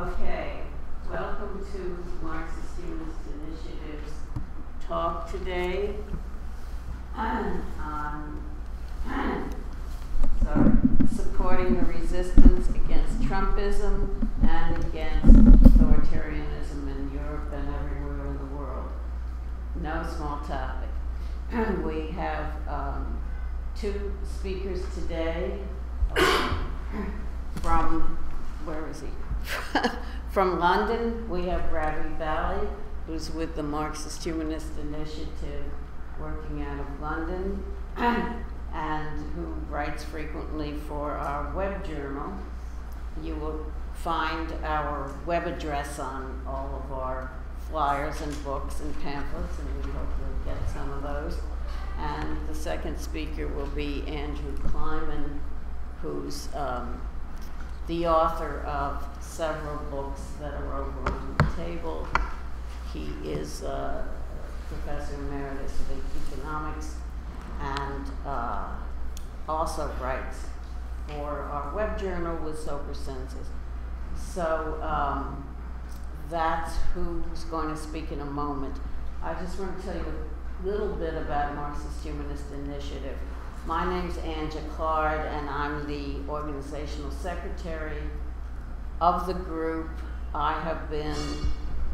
Okay, welcome to Marxist-Humanist Initiative's talk today on supporting the resistance against Trumpism and against authoritarianism in Europe and everywhere in the world. No small topic. We have two speakers today from, where is he? From London. We have Ravi Bali, who's with the Marxist-Humanist Initiative working out of London and who writes frequently for our web journal. You will find our web address on all of our flyers and books and pamphlets, and we hope you'll get some of those. And the second speaker will be Andrew Kleiman, who's the author of several books that are over on the table. He is Professor Emeritus of Economics and also writes for our web journal with Sober Senses. So that's who's going to speak in a moment. I just want to tell you a little bit about Marxist-Humanist Initiative. My name's Anja Claude, and I'm the organizational secretary of the group. I have been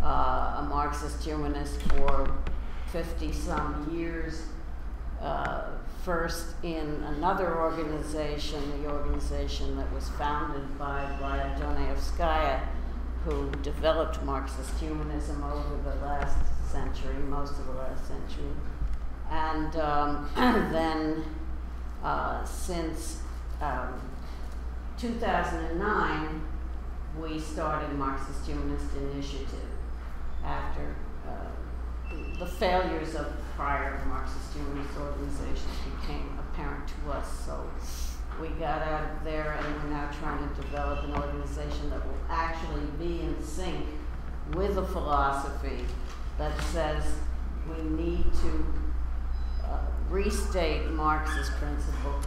a Marxist-Humanist for 50-some years, first in another organization, the organization that was founded by Glaya Donayevskaya, who developed Marxist-Humanism over the last century, most of the last century. And then since 2009, we started Marxist-Humanist Initiative after the failures of prior Marxist-Humanist organizations became apparent to us. So we got out of there, and we're now trying to develop an organization that will actually be in sync with a philosophy that says we need to restate Marxist principles,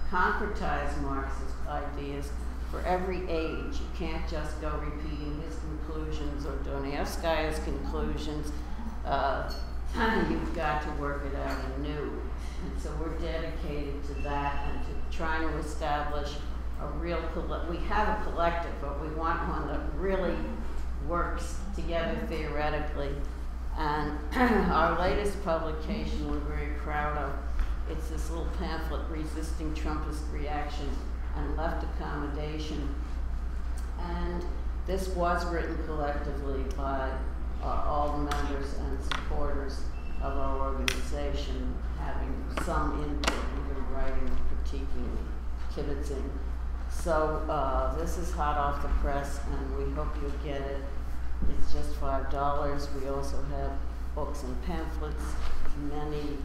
concretize Marxist ideas for every age. You can't just go repeating his conclusions or Donayevskaya's conclusions. You've got to work it out anew. And so we're dedicated to that and to trying to establish a real, we have a collective, but we want one that really works together theoretically. And our latest publication we're very proud of. It's this little pamphlet, Resisting Trumpist Reaction and Left Accommodation. And this was written collectively by all the members and supporters of our organization, having some input, either writing, critiquing, kibitzing. So this is hot off the press, and we hope you'll get it. It's just $5. We also have books and pamphlets, many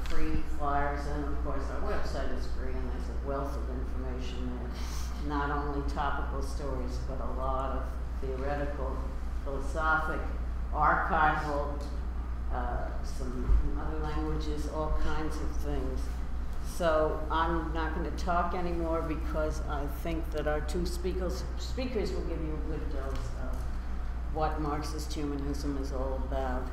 free flyers, and of course our website is free, and there's a wealth of information there. Not only topical stories, but a lot of theoretical, philosophic, archival, some other languages, all kinds of things. So I'm not going to talk anymore because I think that our two speakers will give you a good dose of what Marxist-Humanism is all about.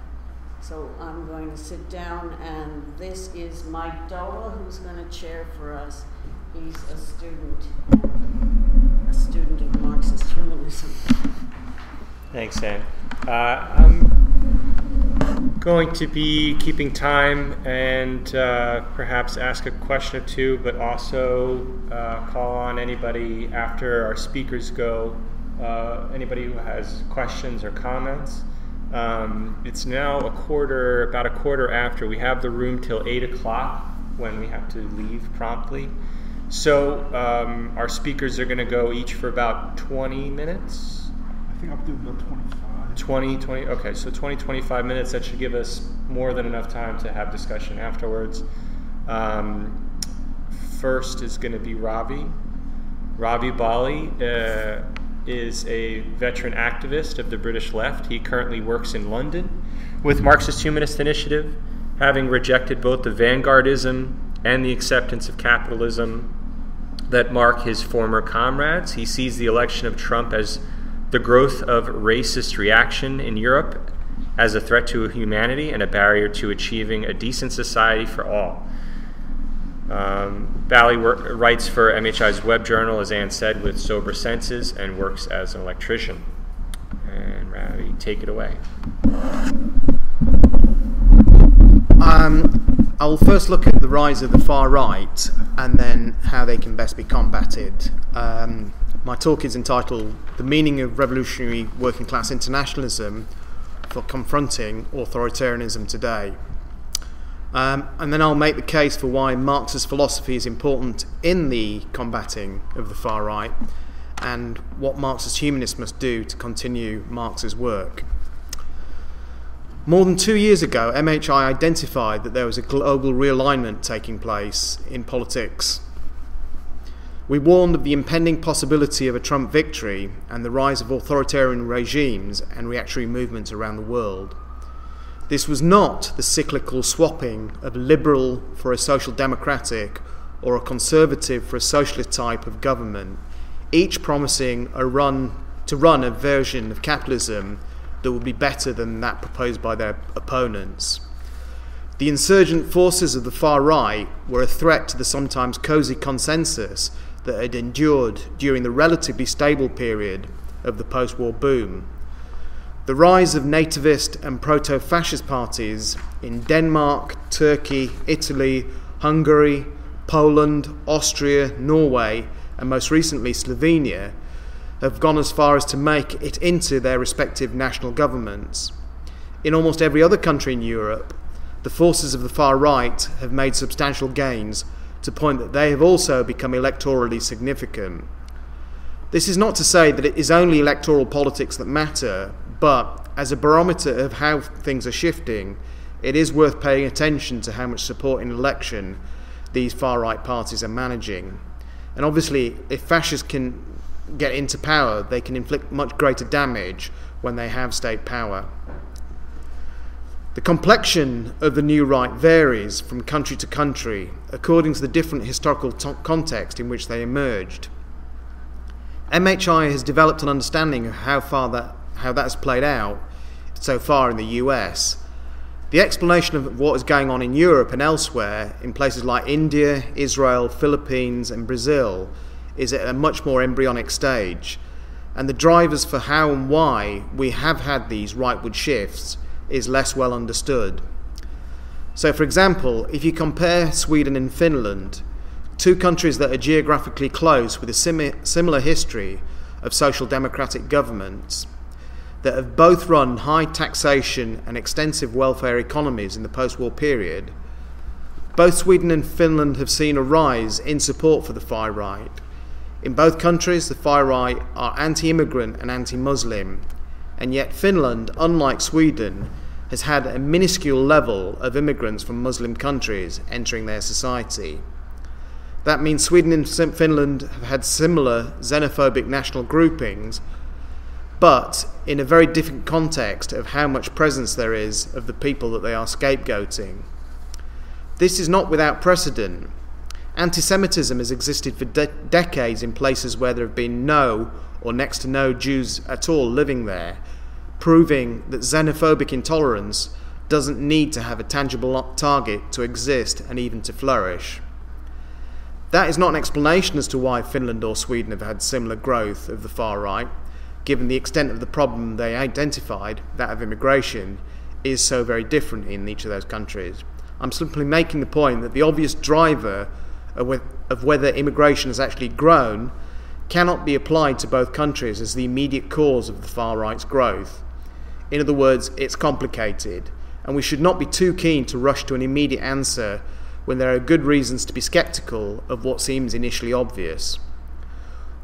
So I'm going to sit down, and this is Mike Dola, who's going to chair for us. He's a student of Marxist-Humanism. Thanks, Anne. I'm going to be keeping time and perhaps ask a question or two, but also call on anybody after our speakers go, anybody who has questions or comments. It's now about a quarter after. We have the room till 8 o'clock when we have to leave promptly. So our speakers are going to go each for about 20 minutes. I think I'll do about 25. 20, okay, so 25 minutes. That should give us more than enough time to have discussion afterwards. First is going to be Ravi. Ravi Bali is a veteran activist of the British left. He currently works in London with Marxist-Humanist Initiative, having rejected both the vanguardism and the acceptance of capitalism that mark his former comrades. He sees the election of Trump as the growth of racist reaction in Europe as a threat to humanity and a barrier to achieving a decent society for all. Bally writes for MHI's web journal, as Anne said, with sober senses and works as an electrician. And Ravi, take it away. I'll first look at the rise of the far right and then how they can best be combated. My talk is entitled The Meaning of Revolutionary Working Class Internationalism for Confronting Authoritarianism Today. And then I'll make the case for why Marxist philosophy is important in the combating of the far right and what Marxist-Humanists must do to continue Marx's work. More than 2 years ago, MHI identified that there was a global realignment taking place in politics. We warned of the impending possibility of a Trump victory and the rise of authoritarian regimes and reactionary movements around the world. This was not the cyclical swapping of a liberal for a social democratic or a conservative for a socialist type of government, each promising to run a version of capitalism that would be better than that proposed by their opponents. The insurgent forces of the far right were a threat to the sometimes cosy consensus that had endured during the relatively stable period of the post-war boom. The rise of nativist and proto-fascist parties in Denmark, Turkey, Italy, Hungary, Poland, Austria, Norway, and most recently Slovenia have gone as far as to make it into their respective national governments. In almost every other country in Europe, the forces of the far right have made substantial gains to the point that they have also become electorally significant. This is not to say that it is only electoral politics that matter, but as a barometer of how things are shifting, it is worth paying attention to how much support in election these far right parties are managing. And obviously, if fascists can get into power, they can inflict much greater damage when they have state power. The complexion of the new right varies from country to country according to the different historical context in which they emerged. MHI has developed an understanding of how that has played out so far in the US. The explanation of what is going on in Europe and elsewhere in places like India, Israel, Philippines and Brazil is at a much more embryonic stage, and the drivers for how and why we have had these rightward shifts is less well understood. So, for example, if you compare Sweden and Finland, two countries that are geographically close with a similar history of social democratic governments, that have both run high taxation and extensive welfare economies in the post-war period, both Sweden and Finland have seen a rise in support for the far right. In both countries, the far right are anti-immigrant and anti-Muslim, and yet Finland, unlike Sweden, has had a minuscule level of immigrants from Muslim countries entering their society. That means Sweden and Finland have had similar xenophobic national groupings, but in a very different context of how much presence there is of the people that they are scapegoating. This is not without precedent. Anti-Semitism has existed for decades in places where there have been no or next to no Jews at all living there, proving that xenophobic intolerance doesn't need to have a tangible target to exist and even to flourish. That is not an explanation as to why Finland or Sweden have had similar growth of the far right, given the extent of the problem they identified, that of immigration, is so very different in each of those countries. I'm simply making the point that the obvious driver of whether immigration has actually grown cannot be applied to both countries as the immediate cause of the far right's growth. In other words, it's complicated, and we should not be too keen to rush to an immediate answer when there are good reasons to be sceptical of what seems initially obvious.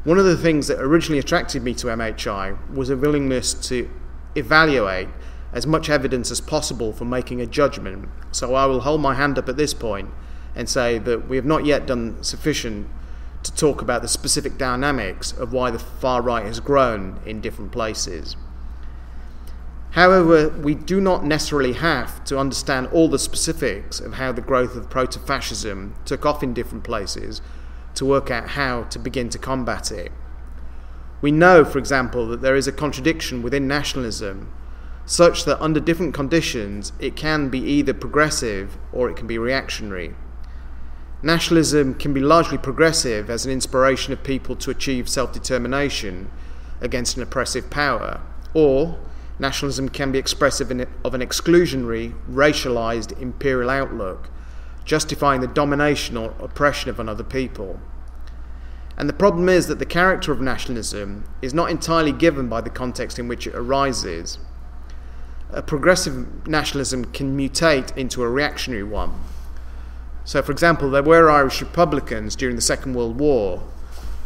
One of the things that originally attracted me to MHI was a willingness to evaluate as much evidence as possible for making a judgment, so I will hold my hand up at this point and say that we have not yet done sufficient to talk about the specific dynamics of why the far right has grown in different places. However, we do not necessarily have to understand all the specifics of how the growth of proto-fascism took off in different places to work out how to begin to combat it. We know, for example, that there is a contradiction within nationalism, such that under different conditions it can be either progressive or it can be reactionary. Nationalism can be largely progressive as an inspiration of people to achieve self-determination against an oppressive power, or nationalism can be expressive of an exclusionary, racialized, imperial outlook, justifying the domination or oppression of another people. And the problem is that the character of nationalism is not entirely given by the context in which it arises. A progressive nationalism can mutate into a reactionary one. So, for example, there were Irish Republicans during the Second World War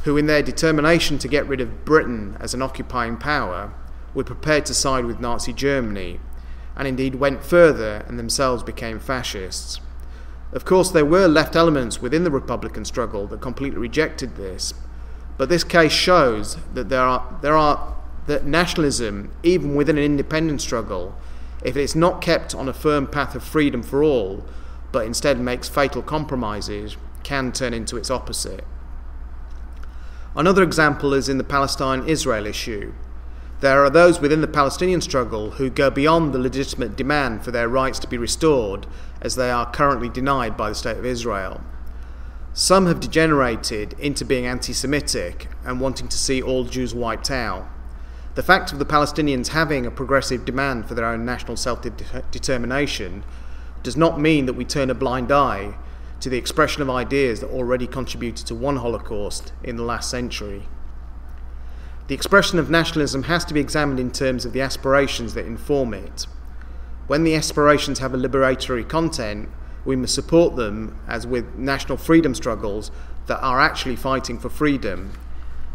who, in their determination to get rid of Britain as an occupying power, were prepared to side with Nazi Germany, and indeed went further and themselves became fascists. Of course, there were left elements within the Republican struggle that completely rejected this, but this case shows that that nationalism, even within an independent struggle, if it's not kept on a firm path of freedom for all, but instead makes fatal compromises, can turn into its opposite. Another example is in the Palestine-Israel issue. There are those within the Palestinian struggle who go beyond the legitimate demand for their rights to be restored, as they are currently denied by the State of Israel. Some have degenerated into being anti-Semitic and wanting to see all Jews wiped out. The fact of the Palestinians having a progressive demand for their own national self-determination does not mean that we turn a blind eye to the expression of ideas that already contributed to one Holocaust in the last century. The expression of nationalism has to be examined in terms of the aspirations that inform it. When the aspirations have a liberatory content, we must support them, as with national freedom struggles that are actually fighting for freedom.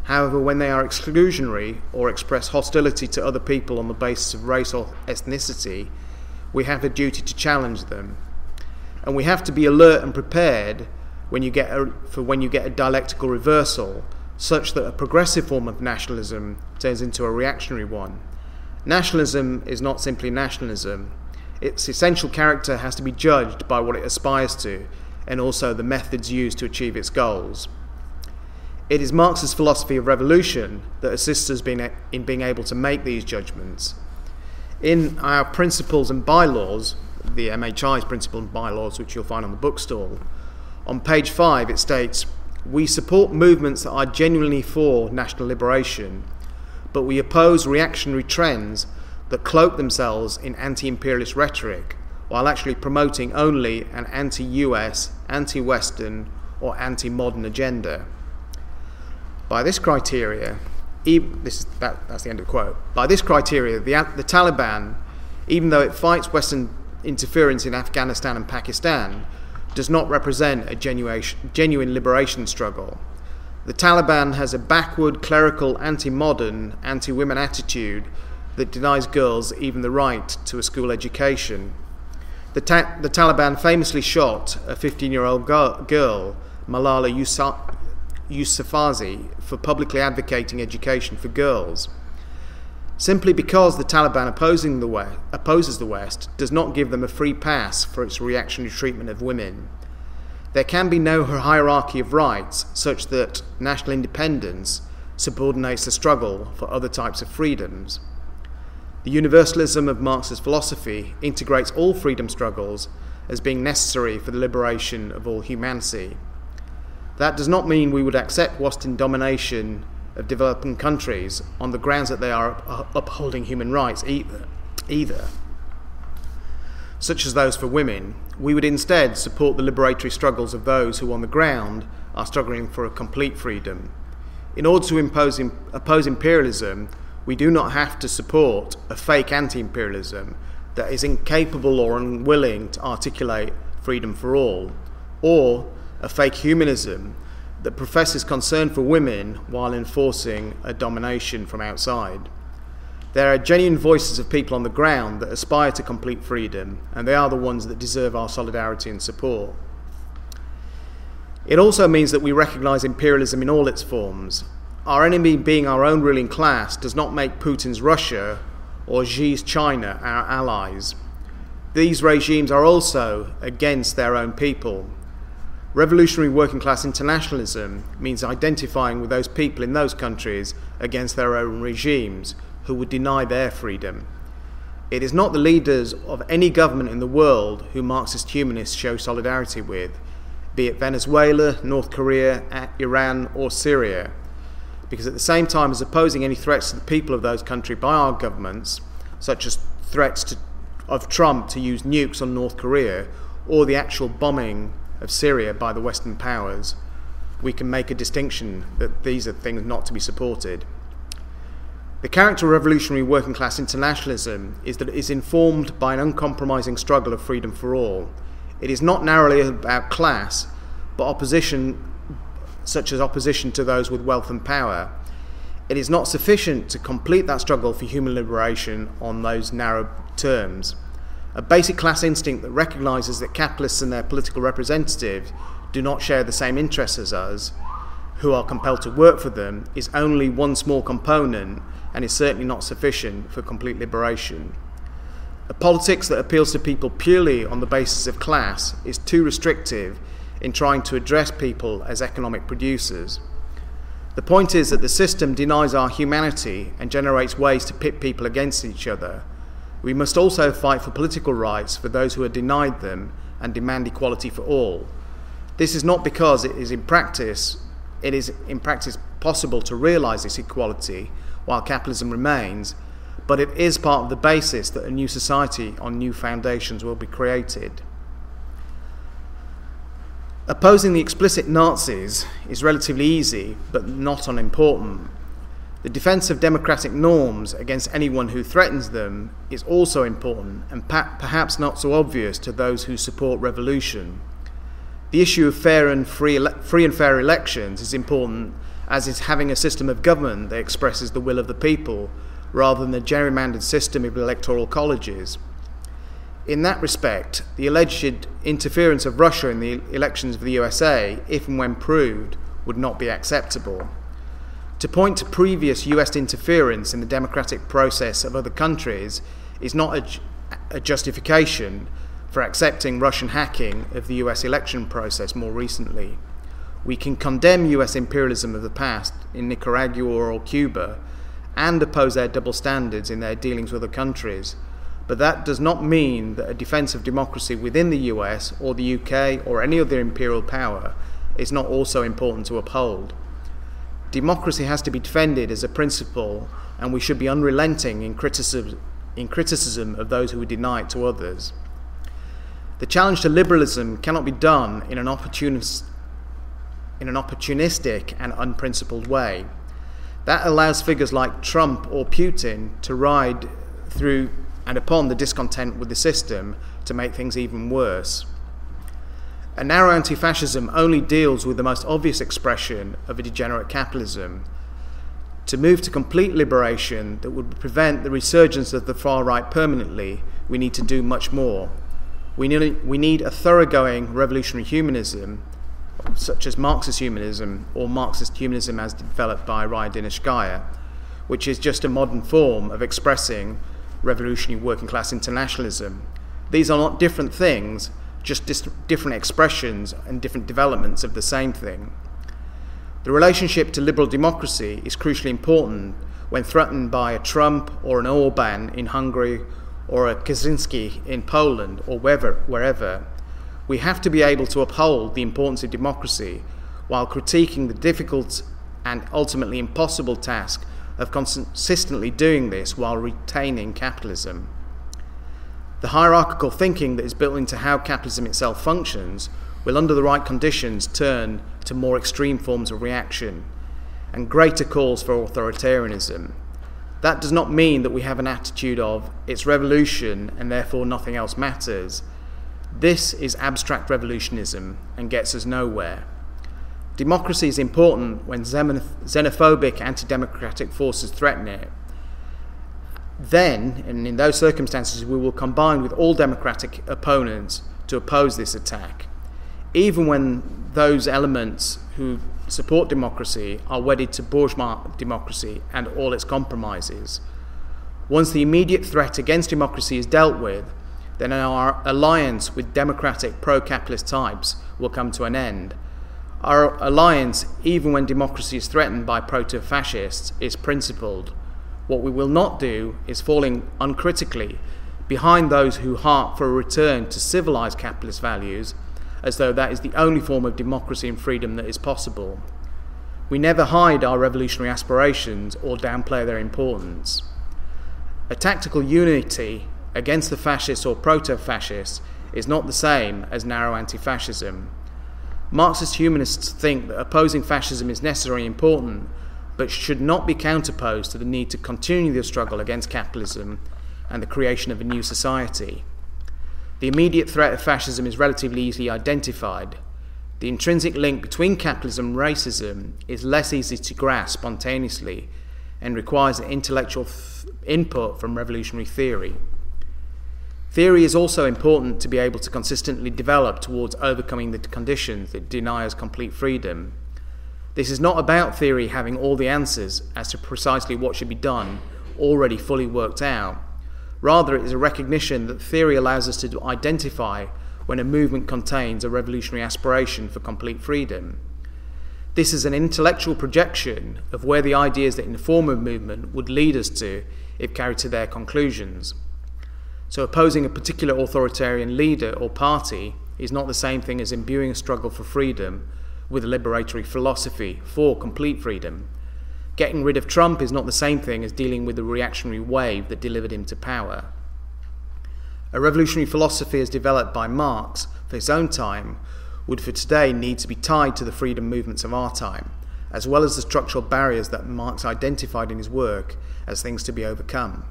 However, when they are exclusionary or express hostility to other people on the basis of race or ethnicity, we have a duty to challenge them. And we have to be alert and prepared when you get a dialectical reversal, such that a progressive form of nationalism turns into a reactionary one. Nationalism is not simply nationalism. Its essential character has to be judged by what it aspires to, and also the methods used to achieve its goals. It is Marx's philosophy of revolution that assists us in being able to make these judgments. In our principles and bylaws, the MHI's principles and bylaws, which you'll find on the bookstall, on page 5 it states, "We support movements that are genuinely for national liberation, but we oppose reactionary trends that cloak themselves in anti-imperialist rhetoric, while actually promoting only an anti-US, anti-Western, or anti-modern agenda." By this criteria, that's the end of the quote. By this criteria, the Taliban, even though it fights Western interference in Afghanistan and Pakistan, does not represent a genuine liberation struggle. The Taliban has a backward, clerical, anti-modern, anti-women attitude that denies girls even the right to a school education. The Taliban famously shot a 15-year-old girl, Malala Yousafzai, for publicly advocating education for girls. Simply because the Taliban opposes the West does not give them a free pass for its reactionary treatment of women. There can be no hierarchy of rights such that national independence subordinates the struggle for other types of freedoms. The universalism of Marx's philosophy integrates all freedom struggles as being necessary for the liberation of all humanity. That does not mean we would accept Western domination of developing countries on the grounds that they are upholding human rights either, such as those for women. We would instead support the liberatory struggles of those who on the ground are struggling for a complete freedom. In order to oppose imperialism, we do not have to support a fake anti-imperialism that is incapable or unwilling to articulate freedom for all, or a fake humanism that professes concern for women while enforcing a domination from outside. There are genuine voices of people on the ground that aspire to complete freedom, and they are the ones that deserve our solidarity and support. It also means that we recognise imperialism in all its forms. Our enemy being our own ruling class does not make Putin's Russia or Xi's China our allies. These regimes are also against their own people. Revolutionary working class internationalism means identifying with those people in those countries against their own regimes who would deny their freedom. It is not the leaders of any government in the world who Marxist-Humanists show solidarity with, be it Venezuela, North Korea, Iran or Syria, because at the same time as opposing any threats to the people of those countries by our governments, such as threats of Trump to use nukes on North Korea or the actual bombing of Syria by the Western powers, we can make a distinction that these are things not to be supported. The character of revolutionary working class internationalism is that it is informed by an uncompromising struggle of freedom for all. It is not narrowly about class, but opposition, such as opposition to those with wealth and power. It is not sufficient to complete that struggle for human liberation on those narrow terms. A basic class instinct that recognises that capitalists and their political representatives do not share the same interests as us, who are compelled to work for them, is only one small component and is certainly not sufficient for complete liberation. A politics that appeals to people purely on the basis of class is too restrictive in trying to address people as economic producers. The point is that the system denies our humanity and generates ways to pit people against each other. We must also fight for political rights for those who are denied them and demand equality for all. This is not because it is in practice possible to realise this equality while capitalism remains, but it is part of the basis that a new society on new foundations will be created. Opposing the explicit Nazis is relatively easy, but not unimportant. The defence of democratic norms against anyone who threatens them is also important and perhaps not so obvious to those who support revolution. The issue of free and fair elections is important, as is having a system of government that expresses the will of the people, rather than the gerrymandered system of electoral colleges. In that respect, the alleged interference of Russia in the elections of the USA, if and when proved, would not be acceptable. To point to previous US interference in the democratic process of other countries is not a justification for accepting Russian hacking of the US election process more recently. We can condemn US imperialism of the past in Nicaragua or Cuba and oppose their double standards in their dealings with other countries, but that does not mean that a defence of democracy within the US or the UK or any other imperial power is not also important to uphold. Democracy has to be defended as a principle, and we should be unrelenting in criticism of those who would deny it to others. The challenge to liberalism cannot be done in an opportunistic and unprincipled way. That allows figures like Trump or Putin to ride through and upon the discontent with the system to make things even worse. A narrow anti-fascism only deals with the most obvious expression of a degenerate capitalism. To move to complete liberation that would prevent the resurgence of the far right permanently, we need to do much more. We need a thoroughgoing revolutionary humanism, such as Marxist-Humanism or Marxist-Humanism as developed by Raya, which is just a modern form of expressing revolutionary working class internationalism. These are not different things, just different expressions and different developments of the same thing. The relationship to liberal democracy is crucially important when threatened by a Trump or an Orban in Hungary or a Kaczynski in Poland or wherever. We have to be able to uphold the importance of democracy while critiquing the difficult and ultimately impossible task of consistently doing this while retaining capitalism. The hierarchical thinking that is built into how capitalism itself functions will, under the right conditions, turn to more extreme forms of reaction and greater calls for authoritarianism. That does not mean that we have an attitude of it's revolution and therefore nothing else matters. This is abstract revolutionism and gets us nowhere. Democracy is important when xenophobic, anti-democratic forces threaten it. Then, and in those circumstances, we will combine with all democratic opponents to oppose this attack, even when those elements who support democracy are wedded to bourgeois democracy and all its compromises. Once the immediate threat against democracy is dealt with, then our alliance with democratic pro-capitalist types will come to an end. Our alliance, even when democracy is threatened by proto-fascists, is principled. What we will not do is falling uncritically behind those who harp for a return to civilized capitalist values, as though that is the only form of democracy and freedom that is possible. We never hide our revolutionary aspirations or downplay their importance. A tactical unity against the fascists or proto-fascists is not the same as narrow anti-fascism. Marxist-Humanists think that opposing fascism is necessary and important, but should not be counterposed to the need to continue the struggle against capitalism and the creation of a new society. The immediate threat of fascism is relatively easily identified. The intrinsic link between capitalism and racism is less easy to grasp spontaneously and requires an intellectual input from revolutionary theory. Theory is also important to be able to consistently develop towards overcoming the conditions that deny us complete freedom. This is not about theory having all the answers as to precisely what should be done already fully worked out. Rather, it is a recognition that theory allows us to identify when a movement contains a revolutionary aspiration for complete freedom. This is an intellectual projection of where the ideas that inform a movement would lead us to if carried to their conclusions. So opposing a particular authoritarian leader or party is not the same thing as imbuing a struggle for freedom with a liberatory philosophy for complete freedom. Getting rid of Trump is not the same thing as dealing with the reactionary wave that delivered him to power. A revolutionary philosophy as developed by Marx for his own time would for today need to be tied to the freedom movements of our time, as well as the structural barriers that Marx identified in his work as things to be overcome.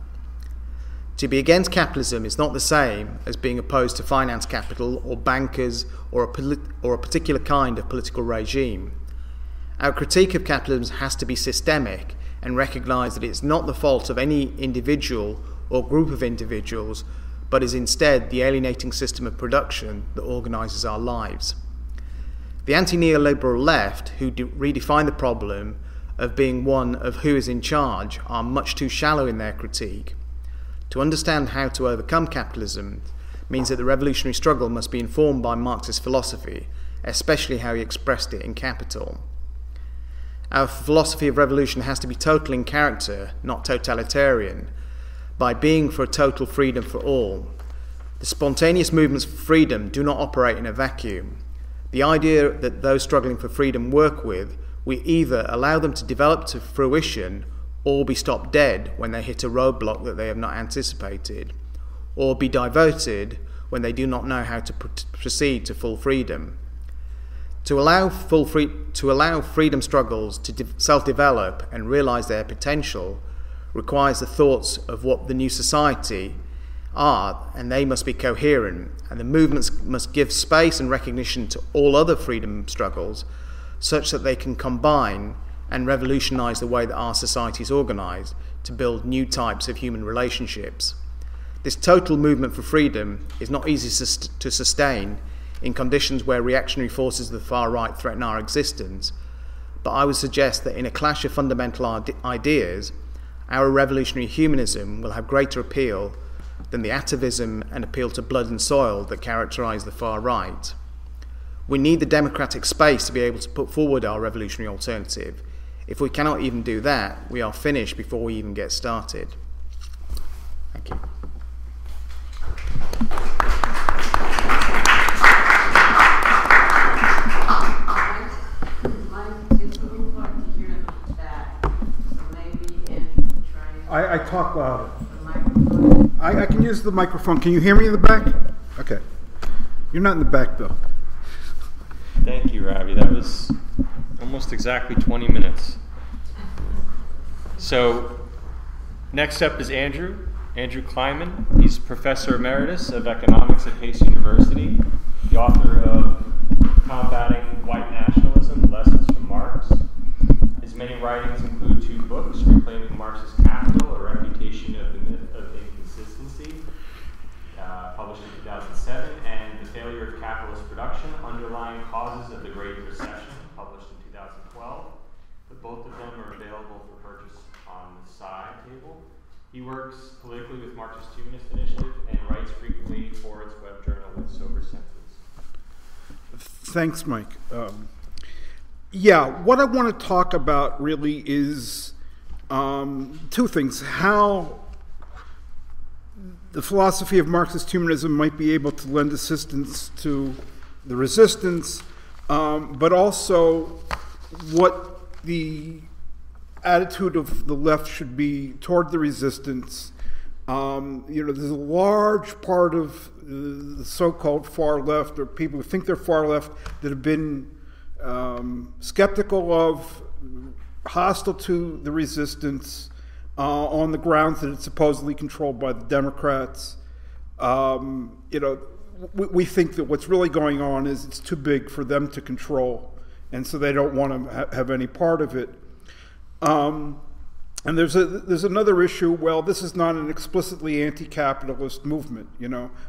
To be against capitalism is not the same as being opposed to finance capital or bankers or a particular kind of political regime. Our critique of capitalism has to be systemic and recognise that it's not the fault of any individual or group of individuals, but is instead the alienating system of production that organises our lives. The anti-neoliberal left, who redefine the problem of being one of who is in charge, are much too shallow in their critique. To understand how to overcome capitalism means that the revolutionary struggle must be informed by Marxist philosophy, especially how he expressed it in Capital. Our philosophy of revolution has to be total in character, not totalitarian, by being for a total freedom for all. The spontaneous movements for freedom do not operate in a vacuum. The idea that those struggling for freedom work with, we either allow them to develop to fruition or be stopped dead when they hit a roadblock that they have not anticipated, or be diverted when they do not know how to proceed to full freedom. To allow freedom struggles to self-develop and realise their potential requires the thoughts of what the new society are, and they must be coherent, and the movements must give space and recognition to all other freedom struggles such that they can combine and revolutionise the way that our society is organised to build new types of human relationships. This total movement for freedom is not easy to sustain in conditions where reactionary forces of the far right threaten our existence, but I would suggest that in a clash of fundamental ideas, our revolutionary humanism will have greater appeal than the atavism and appeal to blood and soil that characterise the far right. We need the democratic space to be able to put forward our revolutionary alternative. If we cannot even do that, we are finished before we even get started. Thank you. I talk louder. I can use the microphone. Can you hear me in the back? Okay. You're not in the back, though. Thank you, Ravi. That was almost exactly 20 minutes. So, next up is Andrew Kleiman. He's Professor Emeritus of Economics at Pace University, the author of Combating White Nationalism, Lessons from Marx. His many writings include 2 books, Reclaiming Marxist Capital, A Refutation of the Myth of Inconsistency, published in 2007, and The Failure of Capitalist Production, Underlying Causes of the Great Recession, published in 2012. But both of them are available for purchase on the side table. He works politically with Marxist-Humanist Initiative and writes frequently for its web journal with sober senses. Thanks, Mike. What I want to talk about really is two things. How the philosophy of Marxist-Humanism might be able to lend assistance to the resistance, but also what the attitude of the left should be toward the resistance. There's a large part of the so-called far left, or people who think they're far left, that have been skeptical of, hostile to the resistance on the grounds that it's supposedly controlled by the Democrats. We think that what's really going on is it's too big for them to control, and so they don't want to have any part of it. And there's another issue. Well, this is not an explicitly anti-capitalist movement.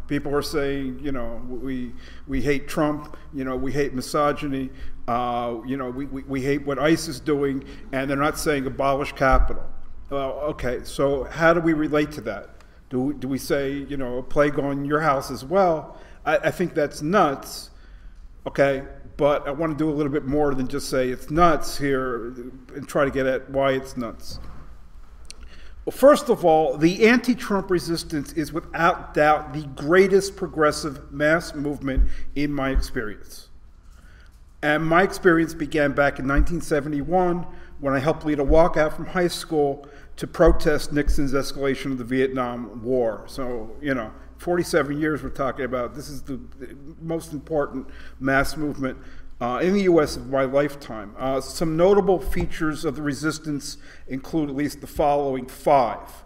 People are saying, we hate Trump. We hate misogyny. We hate what ICE is doing, and they're not saying abolish capital. Well, okay. So how do we relate to that? Do we say, a plague on your house as well? I think that's nuts. Okay. But I want to do a little bit more than just say it's nuts here and try to get at why it's nuts. Well, first of all, the anti-Trump resistance is without doubt the greatest progressive mass movement in my experience. And my experience began back in 1971 when I helped lead a walkout from high school to protest Nixon's escalation of the Vietnam War. So, 47 years we're talking about. This is the most important mass movement in the U.S. of my lifetime. Some notable features of the resistance include at least the following 5.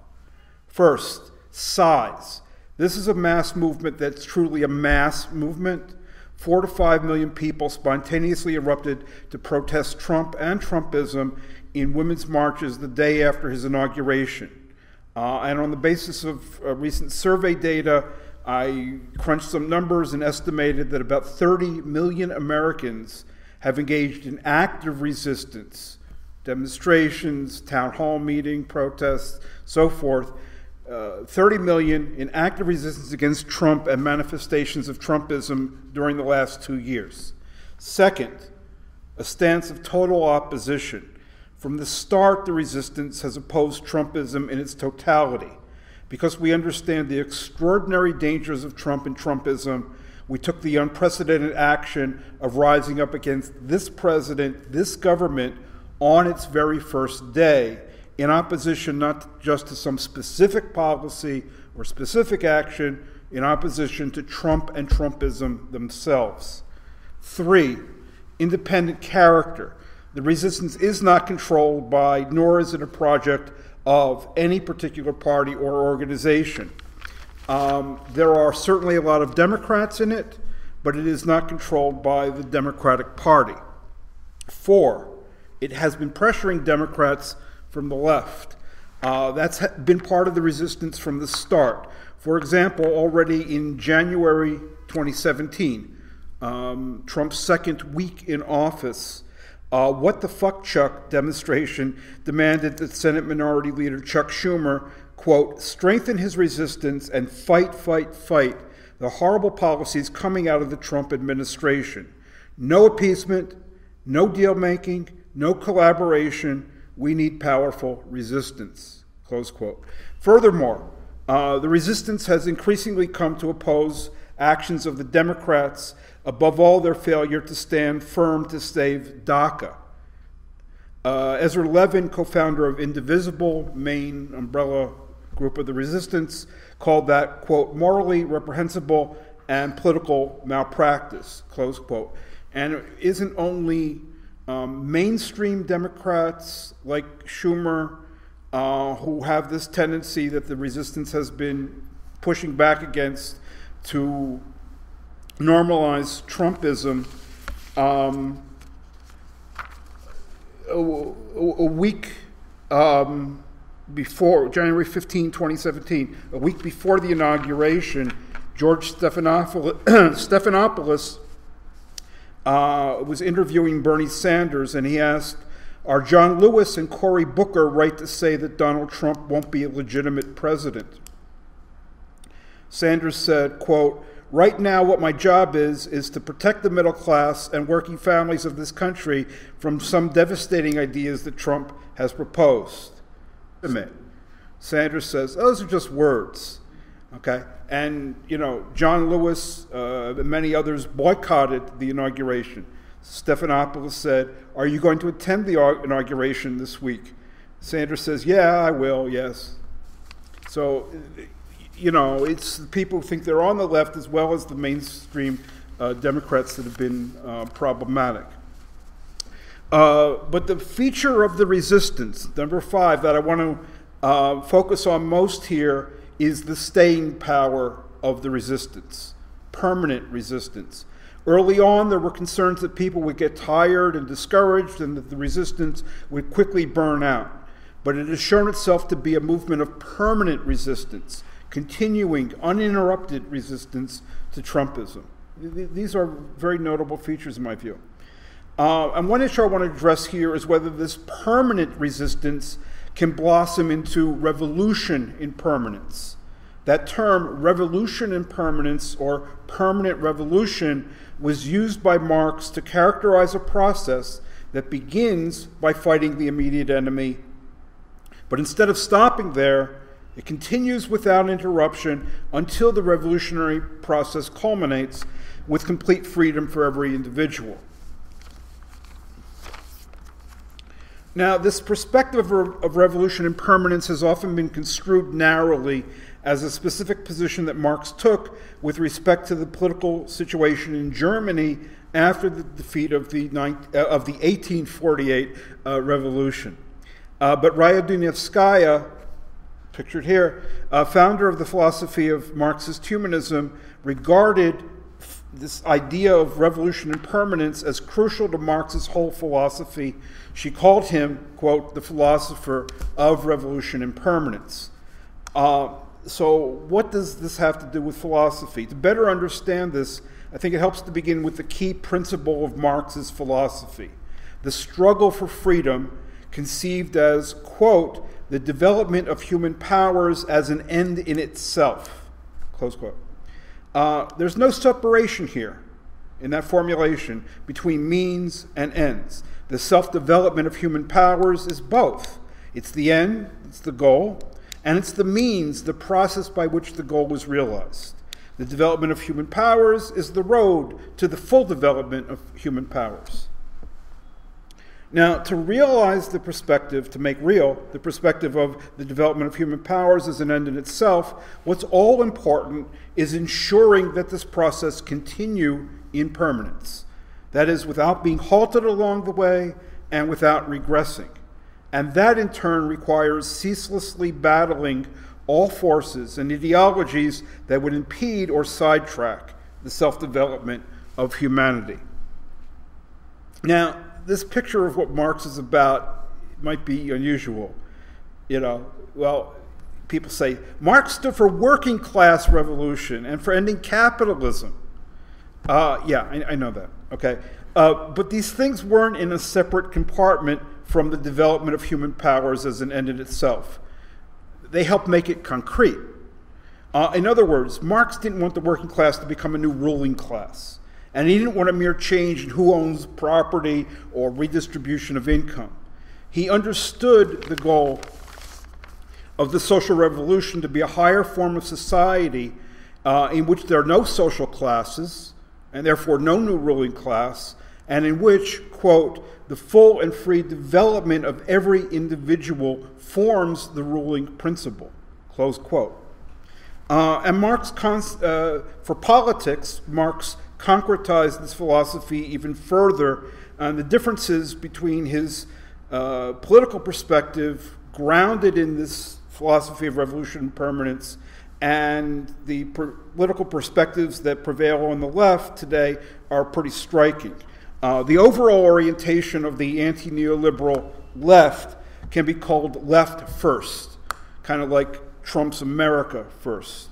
First, size. This is a mass movement that's truly a mass movement. 4 to 5 million people spontaneously erupted to protest Trump and Trumpism in women's marches the day after his inauguration. And on the basis of recent survey data, I crunched some numbers and estimated that about 30 million Americans have engaged in active resistance, demonstrations, town hall meeting, protests, so forth. 30 million in active resistance against Trump and manifestations of Trumpism during the last 2 years. Second, a stance of total opposition. From the start, the resistance has opposed Trumpism in its totality. Because we understand the extraordinary dangers of Trump and Trumpism, we took the unprecedented action of rising up against this president, this government, on its very first day, in opposition not just to some specific policy or specific action, in opposition to Trump and Trumpism themselves. 3, independent character. The resistance is not controlled by, nor is it a project of any particular party or organization. There are certainly a lot of Democrats in it, but it is not controlled by the Democratic Party. 4, it has been pressuring Democrats from the left. That's been part of the resistance from the start. For example, already in January 2017, Trump's second week in office, What the Fuck Chuck demonstration demanded that Senate Minority Leader Chuck Schumer, quote, strengthen his resistance and fight the horrible policies coming out of the Trump administration. No appeasement, no deal-making, no collaboration. We need powerful resistance, close quote. Furthermore, the resistance has increasingly come to oppose actions of the Democrats, above all their failure to stand firm to save DACA. Ezra Levin, co-founder of Indivisible, main umbrella group of the resistance, called that, quote, morally reprehensible and political malpractice, close quote. And it isn't only mainstream Democrats like Schumer who have this tendency that the resistance has been pushing back against to normalize Trumpism. A week before, January 15, 2017, a week before the inauguration, George Stephanopoulos was interviewing Bernie Sanders, and he asked, are John Lewis and Cory Booker right to say that Donald Trump won't be a legitimate president? Sanders said, quote, right now what my job is to protect the middle class and working families of this country from some devastating ideas that Trump has proposed. Sanders says, those are just words, okay? And, you know, John Lewis and many others boycotted the inauguration. Stephanopoulos said, are you going to attend the inauguration this week? Sanders says, yeah, I will, yes. So, you know, it's people who think they're on the left as well as the mainstream Democrats that have been problematic. But the feature of the resistance, number 5, that I want to focus on most here is the staying power of the resistance, permanent resistance. Early on, there were concerns that people would get tired and discouraged and that the resistance would quickly burn out. But it has shown itself to be a movement of permanent resistance, continuing, uninterrupted resistance to Trumpism. These are very notable features in my view. And one issue I want to address here is whether this permanent resistance can blossom into revolution in permanence. That term, revolution in permanence, or permanent revolution, was used by Marx to characterize a process that begins by fighting the immediate enemy, but instead of stopping there, it continues without interruption until the revolutionary process culminates with complete freedom for every individual. Now, this perspective of revolution and permanence has often been construed narrowly as a specific position that Marx took with respect to the political situation in Germany after the defeat of the 1848 revolution. But Ryadunevskaya, pictured here, founder of the philosophy of Marxist-Humanism, regarded this idea of revolution and permanence as crucial to Marx's whole philosophy. She called him, quote, the philosopher of revolution and permanence. So what does this have to do with philosophy? To better understand this, I think it helps to begin with the key principle of Marx's philosophy, the struggle for freedom, conceived as, quote, the development of human powers as an end in itself, close quote. There's no separation here in that formulation between means and ends. The self-development of human powers is both. It's the end, it's the goal, and it's the means, the process by which the goal is realized. The development of human powers is the road to the full development of human powers. Now, to realize the perspective, to make real the perspective of the development of human powers as an end in itself, what's all important is ensuring that this process continue in permanence. That is, without being halted along the way and without regressing. And that in turn requires ceaselessly battling all forces and ideologies that would impede or sidetrack the self-development of humanity. Now, this picture of what Marx is about might be unusual. You know, well, people say, Marx stood for working class revolution and for ending capitalism. Yeah, I know that, okay. But these things weren't in a separate compartment from the development of human powers as an end in itself. They helped make it concrete. In other words, Marx didn't want the working class to become a new ruling class. And he didn't want a mere change in who owns property or redistribution of income. He understood the goal of the social revolution to be a higher form of society in which there are no social classes, and therefore no new ruling class, and in which, quote, the full and free development of every individual forms the ruling principle, close quote. And Marx, for politics, Marx concretized this philosophy even further, and the differences between his political perspective, grounded in this philosophy of revolution and permanence, and the political perspectives that prevail on the left today are pretty striking. The overall orientation of the anti-neoliberal left can be called left first, kind of like Trump's America first.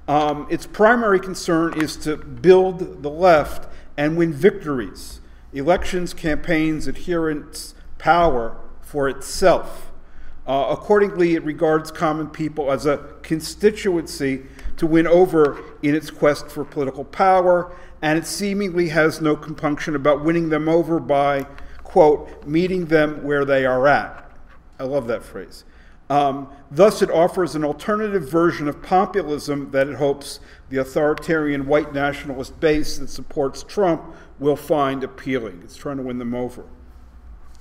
Its primary concern is to build the left and win victories, elections, campaigns, adherence, power for itself. Accordingly, it regards common people as a constituency to win over in its quest for political power, and it seemingly has no compunction about winning them over by, quote, meeting them where they are at. I love that phrase. Thus, it offers an alternative version of populism that it hopes the authoritarian white nationalist base that supports Trump will find appealing. It's trying to win them over.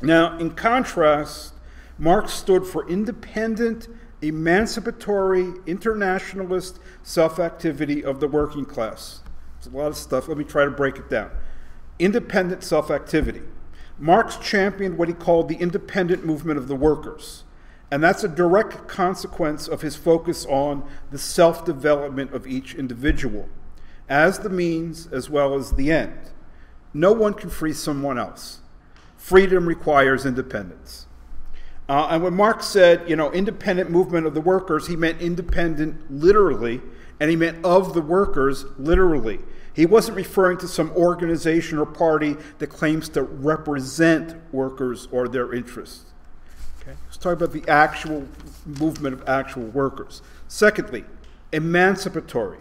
Now, in contrast, Marx stood for independent, emancipatory, internationalist self-activity of the working class. There's a lot of stuff. Let me try to break it down. Independent self-activity. Marx championed what he called the independent movement of the workers. And that's a direct consequence of his focus on the self-development of each individual, as the means as well as the end. No one can free someone else. Freedom requires independence. And when Marx said, independent movement of the workers, he meant independent literally, and he meant of the workers literally. He wasn't referring to some organization or party that claims to represent workers or their interests. Okay? Let's talk about the actual movement of actual workers. Secondly, emancipatory.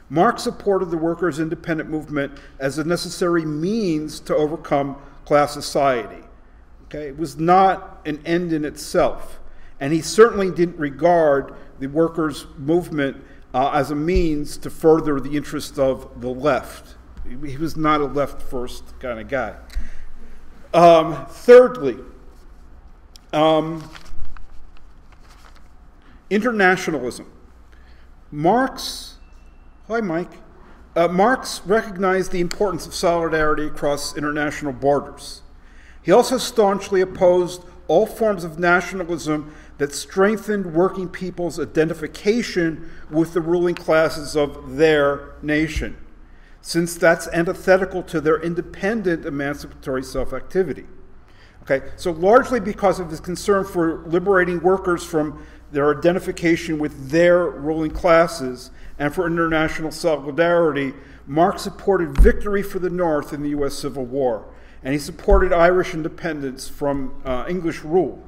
Marx supported the workers' independent movement as a necessary means to overcome class society. Okay? It was not an end in itself. And he certainly didn't regard the workers' movement as a means to further the interests of the left. He was not a left-first kind of guy. Thirdly, internationalism. Marx recognized the importance of solidarity across international borders. He also staunchly opposed all forms of nationalism that strengthened working people's identification with the ruling classes of their nation, since that's antithetical to their independent emancipatory self-activity. Okay, so largely because of his concern for liberating workers from their identification with their ruling classes and for international solidarity, Marx supported victory for the North in the U.S. Civil War, and he supported Irish independence from English rule.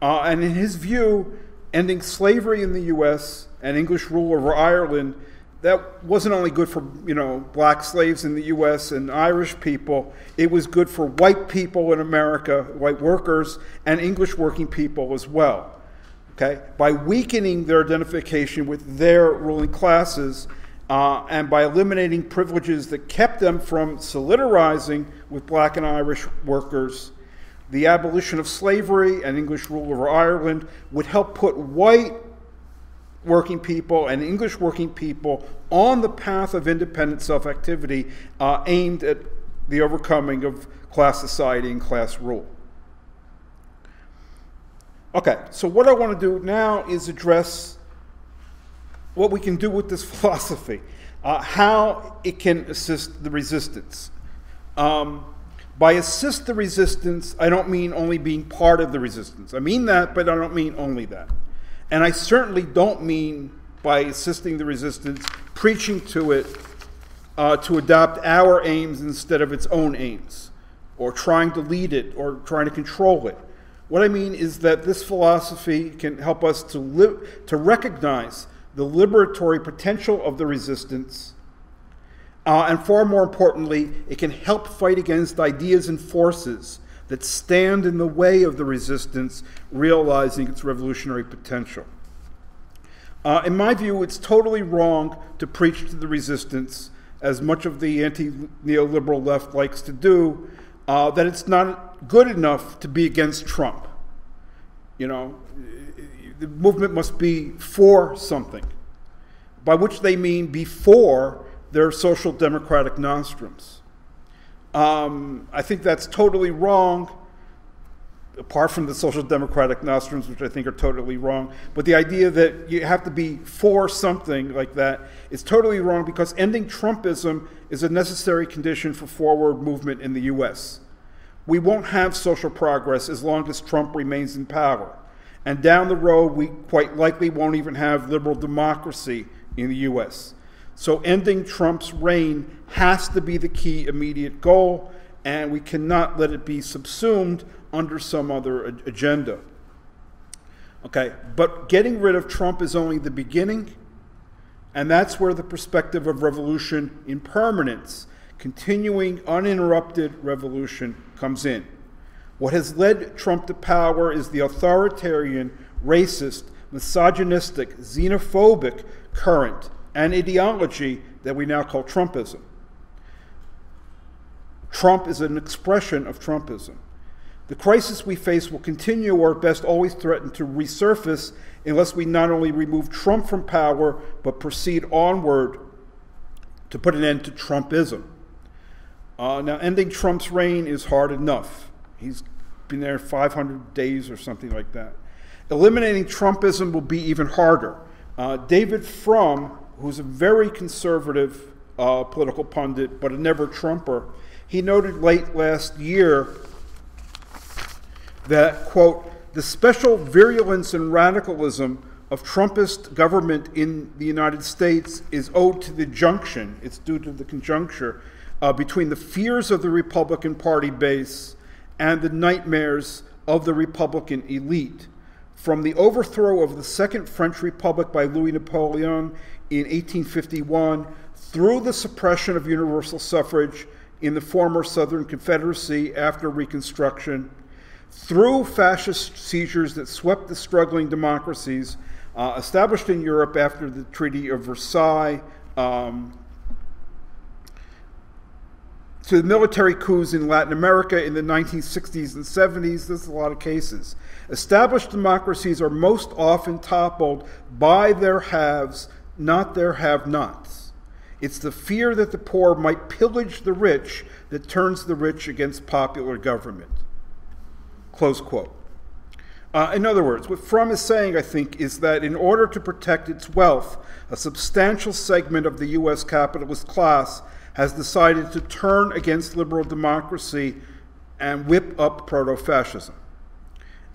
And in his view, ending slavery in the U.S. and English rule over Ireland, that wasn't only good for, black slaves in the U.S. and Irish people, it was good for white people in America, white workers, and English working people as well. Okay? By weakening their identification with their ruling classes and by eliminating privileges that kept them from solidarizing with black and Irish workers, the abolition of slavery and English rule over Ireland would help put white working people and English working people on the path of independent self-activity aimed at the overcoming of class society and class rule. Okay, so what I want to do now is address what we can do with this philosophy, how it can assist the resistance. By assist the resistance, I don't mean only being part of the resistance. I mean that, but I don't mean only that. And I certainly don't mean by assisting the resistance, preaching to it to adopt our aims instead of its own aims, or trying to lead it, or trying to control it. What I mean is that this philosophy can help us to recognize the liberatory potential of the resistance, and far more importantly, it can help fight against ideas and forces that stand in the way of the resistance realizing its revolutionary potential. In my view, it's totally wrong to preach to the resistance, as much of the anti-neoliberal left likes to do, that it's not good enough to be against Trump. The movement must be for something, by which they mean before their social democratic nostrums. I think that's totally wrong, apart from the social democratic nostrums, which I think are totally wrong. But the idea that you have to be for something like that is totally wrong, because ending Trumpism is a necessary condition for forward movement in the U.S. We won't have social progress as long as Trump remains in power. And down the road, we quite likely won't even have liberal democracy in the U.S. So ending Trump's reign has to be the key immediate goal, and we cannot let it be subsumed under some other agenda. Okay, but getting rid of Trump is only the beginning, and that's where the perspective of revolution in permanence, continuing uninterrupted revolution, comes in. What has led Trump to power is the authoritarian, racist, misogynistic, xenophobic current and ideology that we now call Trumpism. Trump is an expression of Trumpism. The crisis we face will continue, or at best always threaten to resurface, unless we not only remove Trump from power, but proceed onward to put an end to Trumpism. Now, ending Trump's reign is hard enough. He's been there 500 days or something like that. Eliminating Trumpism will be even harder. David Frum, who's a very conservative political pundit, but a never Trumper, he noted late last year that, quote, the special virulence and radicalism of Trumpist government in the United States is owed to the junction, it's due to the conjuncture, between the fears of the Republican Party base and the nightmares of the Republican elite. From the overthrow of the Second French Republic by Louis Napoleon in 1851, through the suppression of universal suffrage in the former Southern Confederacy after Reconstruction, through fascist seizures that swept the struggling democracies established in Europe after the Treaty of Versailles, to the military coups in Latin America in the 1960s and 70s, there's a lot of cases. Established democracies are most often toppled by their haves, not their have-nots. It's the fear that the poor might pillage the rich that turns the rich against popular government. Close quote. In other words, what Frum is saying, I think, is that in order to protect its wealth, a substantial segment of the U.S. capitalist class has decided to turn against liberal democracy and whip up proto-fascism.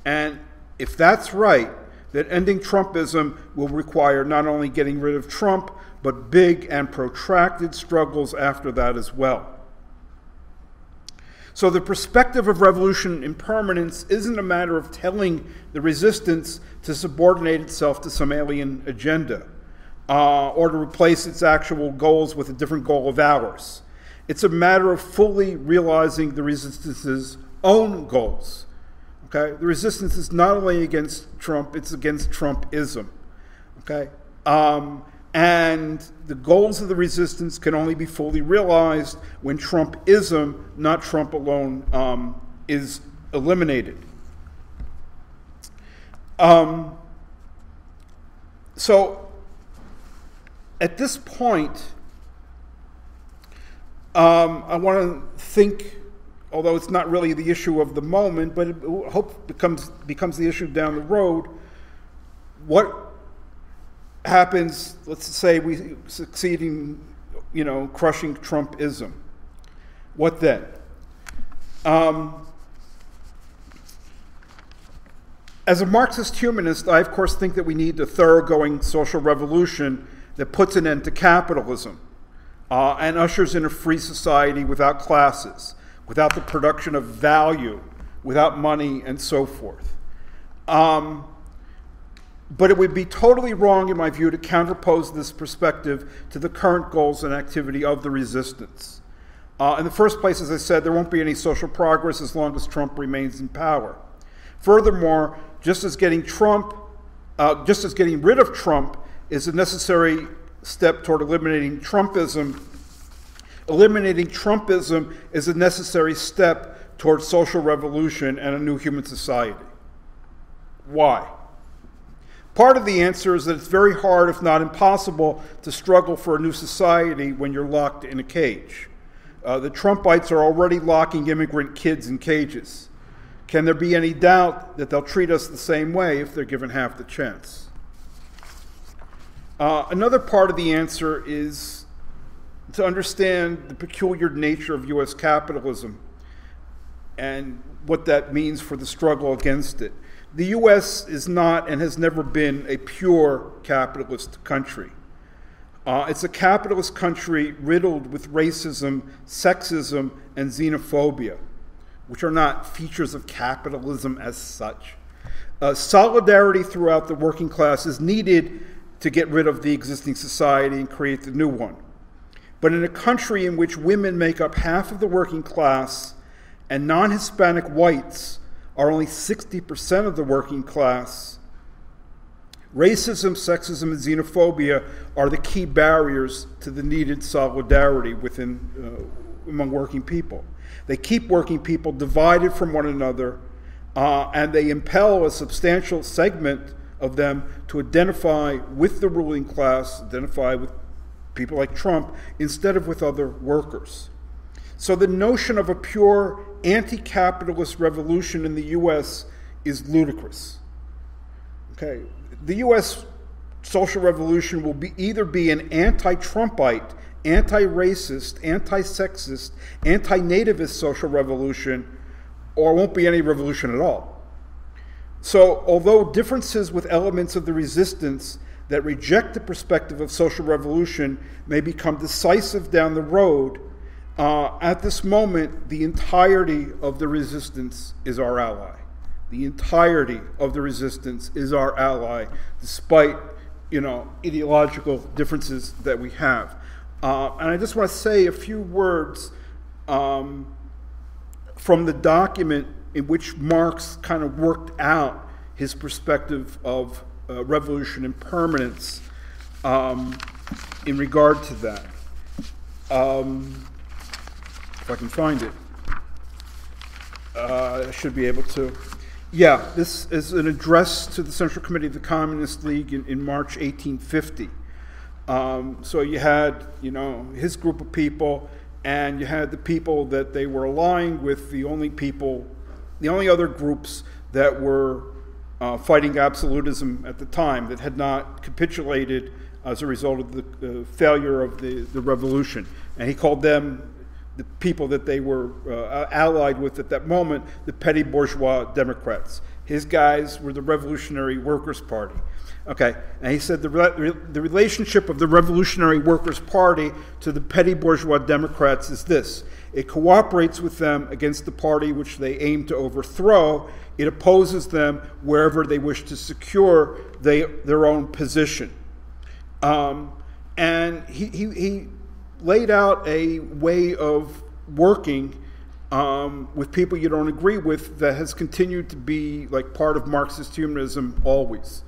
And if that's right, then ending Trumpism will require not only getting rid of Trump, but big and protracted struggles after that as well. So the perspective of revolution in permanence isn't a matter of telling the resistance to subordinate itself to some alien agenda, or to replace its actual goals with a different goal of ours. It's a matter of fully realizing the resistance's own goals. Okay? The resistance is not only against Trump, it's against Trumpism. Okay? And the goals of the resistance can only be fully realized when Trumpism, not Trump alone, is eliminated. So, at this point, I want to think, although it's not really the issue of the moment, but it hope becomes the issue down the road, what happens, let's say we succeed in, crushing Trumpism. What then? As a Marxist-Humanist, I of course think that we need a thoroughgoing social revolution that puts an end to capitalism and ushers in a free society without classes, without the production of value, without money, and so forth. But it would be totally wrong, in my view, to counterpose this perspective to the current goals and activity of the resistance. In the first place, as I said, there won't be any social progress as long as Trump remains in power. Furthermore, just as getting rid of Trump is a necessary step toward eliminating Trumpism, eliminating Trumpism is a necessary step toward social revolution and a new human society. Why? Part of the answer is that it's very hard, if not impossible, to struggle for a new society when you're locked in a cage. The Trumpites are already locking immigrant kids in cages. Can there be any doubt that they'll treat us the same way if they're given half the chance? Another part of the answer is to understand the peculiar nature of U.S. capitalism and what that means for the struggle against it. The U.S. is not and has never been a pure capitalist country. It's a capitalist country riddled with racism, sexism, and xenophobia, which are not features of capitalism as such. Solidarity throughout the working class is needed to get rid of the existing society and create the new one. But in a country in which women make up half of the working class and non-Hispanic whites are only 60% of the working class, racism, sexism, and xenophobia are the key barriers to the needed solidarity among working people. They keep working people divided from one another, and they impel a substantial segment of them to identify with the ruling class, identify with people like Trump, instead of with other workers. So the notion of a pure anti-capitalist revolution in the U.S. is ludicrous. Okay, the U.S. social revolution will either be an anti-Trumpite, anti-racist, anti-sexist, anti-nativist social revolution, or won't be any revolution at all. So although differences with elements of the resistance that reject the perspective of social revolution may become decisive down the road, at this moment, the entirety of the resistance is our ally. The entirety of the resistance is our ally, despite, ideological differences that we have. And I just want to say a few words from the document in which Marx kind of worked out his perspective of revolution and permanence in regard to that. If I can find it, I should be able to. Yeah, this is an address to the Central Committee of the Communist League in March 1850. So you had, his group of people, and you had the people that they were aligned with, the only other groups that were fighting absolutism at the time, that had not capitulated as a result of the failure of the revolution. And he called them, the people that they were allied with at that moment, the petty bourgeois Democrats. His guys were the Revolutionary Workers' Party. Okay, and he said the relationship of the Revolutionary Workers' Party to the petty bourgeois Democrats is this: it cooperates with them against the party which they aim to overthrow. It opposes them wherever they wish to secure their own position. And he laid out a way of working with people you don't agree with that has continued to be like part of Marxist-Humanism always.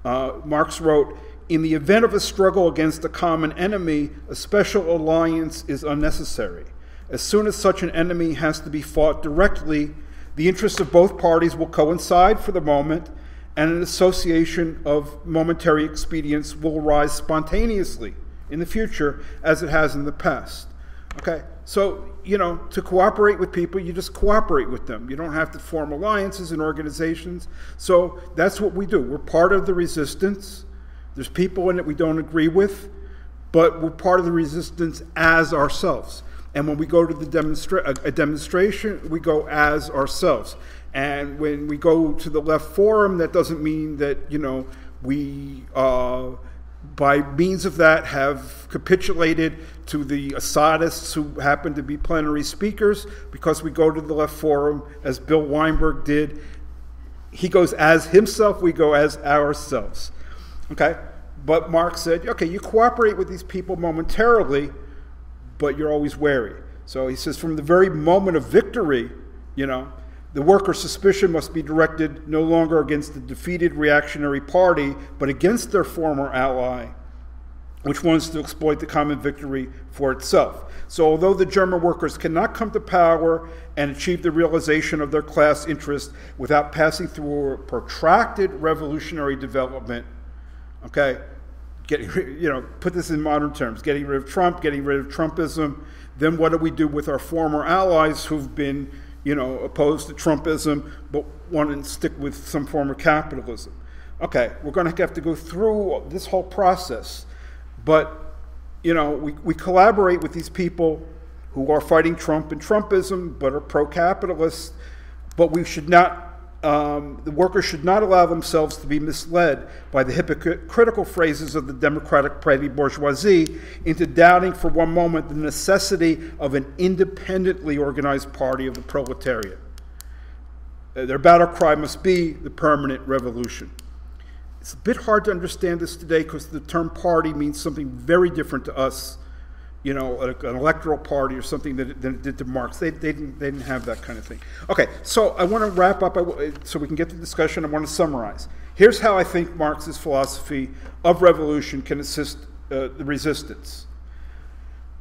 Marx wrote, "In the event of a struggle against a common enemy, a special alliance is unnecessary. As soon as such an enemy has to be fought directly, the interests of both parties will coincide for the moment, and an association of momentary expedience will arise spontaneously in the future as it has in the past." Okay, so, to cooperate with people, you just cooperate with them. You don't have to form alliances and organizations. So that's what we do. We're part of the resistance. There's people in it we don't agree with, but we're part of the resistance as ourselves. And when we go to a demonstration, we go as ourselves. And when we go to the Left Forum, that doesn't mean that, we, by means of that, have capitulated to the Assadists who happen to be plenary speakers, because we go to the Left Forum, as Bill Weinberg did. He goes as himself, we go as ourselves. Okay? But Marx said, okay, you cooperate with these people momentarily, but you're always wary. So he says, from the very moment of victory, the workers' suspicion must be directed no longer against the defeated reactionary party, but against their former ally, which wants to exploit the common victory for itself. So although the German workers cannot come to power and achieve the realization of their class interest without passing through a protracted revolutionary development, okay, put this in modern terms, getting rid of Trump, getting rid of Trumpism, then what do we do with our former allies who've been opposed to Trumpism, but want to stick with some form of capitalism? Okay, we're going to have to go through this whole process. But, we collaborate with these people who are fighting Trump and Trumpism, but are pro-capitalist, but we should not the workers should not allow themselves to be misled by the hypocritical phrases of the democratic petty bourgeoisie into doubting for one moment the necessity of an independently organized party of the proletariat. Their battle cry must be the permanent revolution. It's a bit hard to understand this today because the term party means something very different to us, you know, an electoral party or something than it did to Marx. They didn't have that kind of thing. Okay, so I want to wrap up so we can get to the discussion. I want to summarize. Here's how I think Marx's philosophy of revolution can assist the resistance.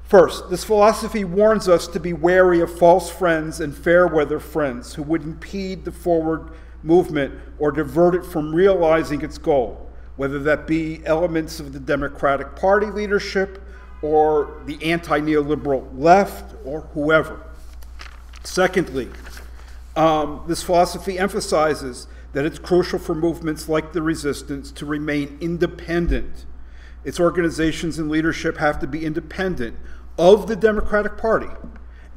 First, this philosophy warns us to be wary of false friends and fair-weather friends who would impede the forward movement or divert it from realizing its goal, whether that be elements of the Democratic Party leadership or the anti-neoliberal left or whoever. Secondly, this philosophy emphasizes that it's crucial for movements like the resistance to remain independent. Its organizations and leadership have to be independent of the Democratic Party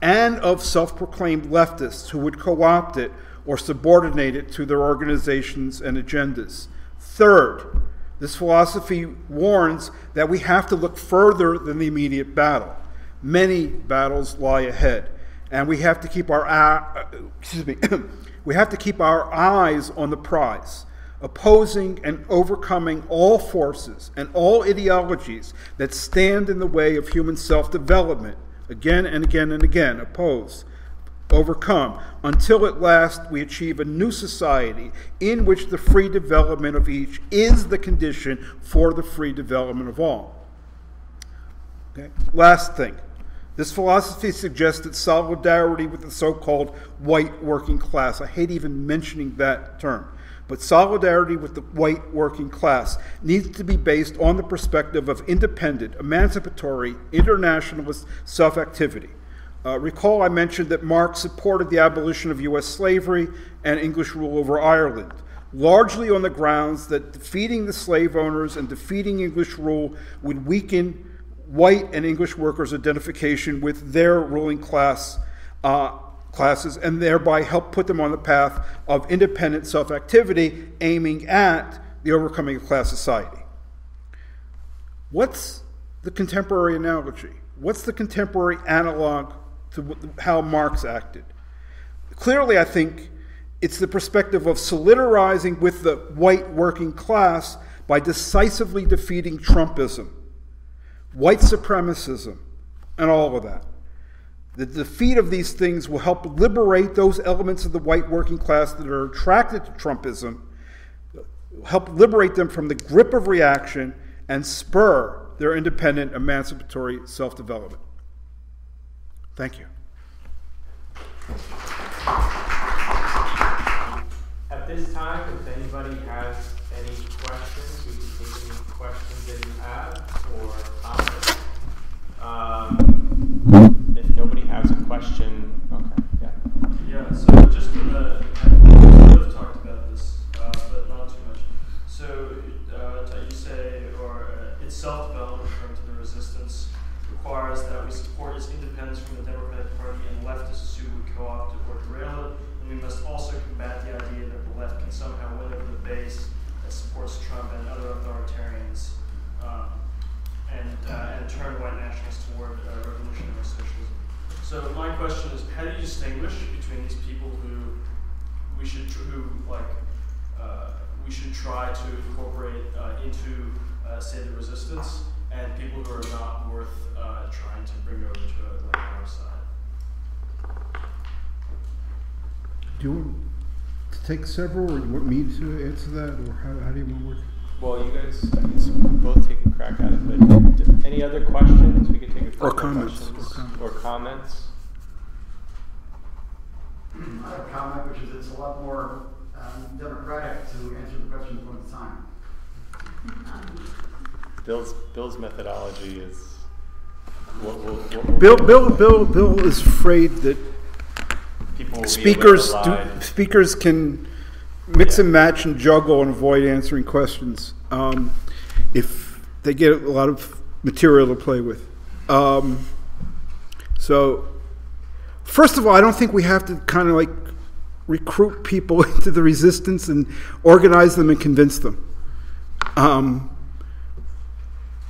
and of self-proclaimed leftists who would co-opt it or subordinate it to their organizations and agendas. Third, this philosophy warns that we have to look further than the immediate battle. Many battles lie ahead, and we have to keep our we have to keep our eyes on the prize, opposing and overcoming all forces and all ideologies that stand in the way of human self-development, again and again and again, overcome, until at last we achieve a new society in which the free development of each is the condition for the free development of all. Okay? Last thing, this philosophy suggests that solidarity with the so-called white working class, I hate even mentioning that term, but solidarity with the white working class needs to be based on the perspective of independent, emancipatory, internationalist self-activity. Recall I mentioned that Marx supported the abolition of U.S. slavery and English rule over Ireland, largely on the grounds that defeating the slave owners and defeating English rule would weaken white and English workers' identification with their ruling classes and thereby help put them on the path of independent self-activity aiming at the overcoming of class society. What's the contemporary analogy? What's the contemporary analog to how Marx acted? Clearly, I think it's the perspective of solidarizing with the white working class by decisively defeating Trumpism, white supremacism, and all of that. The defeat of these things will help liberate those elements of the white working class that are attracted to Trumpism, help liberate them from the grip of reaction, and spur their independent, emancipatory self-development. Thank you. At this time, if anybody has any questions, we can take any questions that you have or comments. If nobody has a question, okay, yeah. Yeah, so just I have talked about this, but not too much. So you say, its self-development term to the resistance requires that we support its independence from the Democratic Party and leftists who would co-opt it or derail it, and we must also combat the idea that the left can somehow win over the base that supports Trump and other authoritarians, and turn white nationalists toward revolutionary socialism. So my question is, how do you distinguish between these people who we should try to incorporate into, say, the resistance, and people who are not worth trying to bring over to our side? Do you want to take several, or do you want me to answer that, or how do you want to work? Well, you guys, I guess both take a crack at it, but any other questions? We can take a few comments. Or comments. I have a comment, which is it's a lot more democratic to answer the questions one at a time. Bill's methodology is Bill is afraid that people will speakers can mix and match and juggle and avoid answering questions if they get a lot of material to play with. So, first of all, I don't think we have to kind of like recruit people into the resistance and organize them and convince them.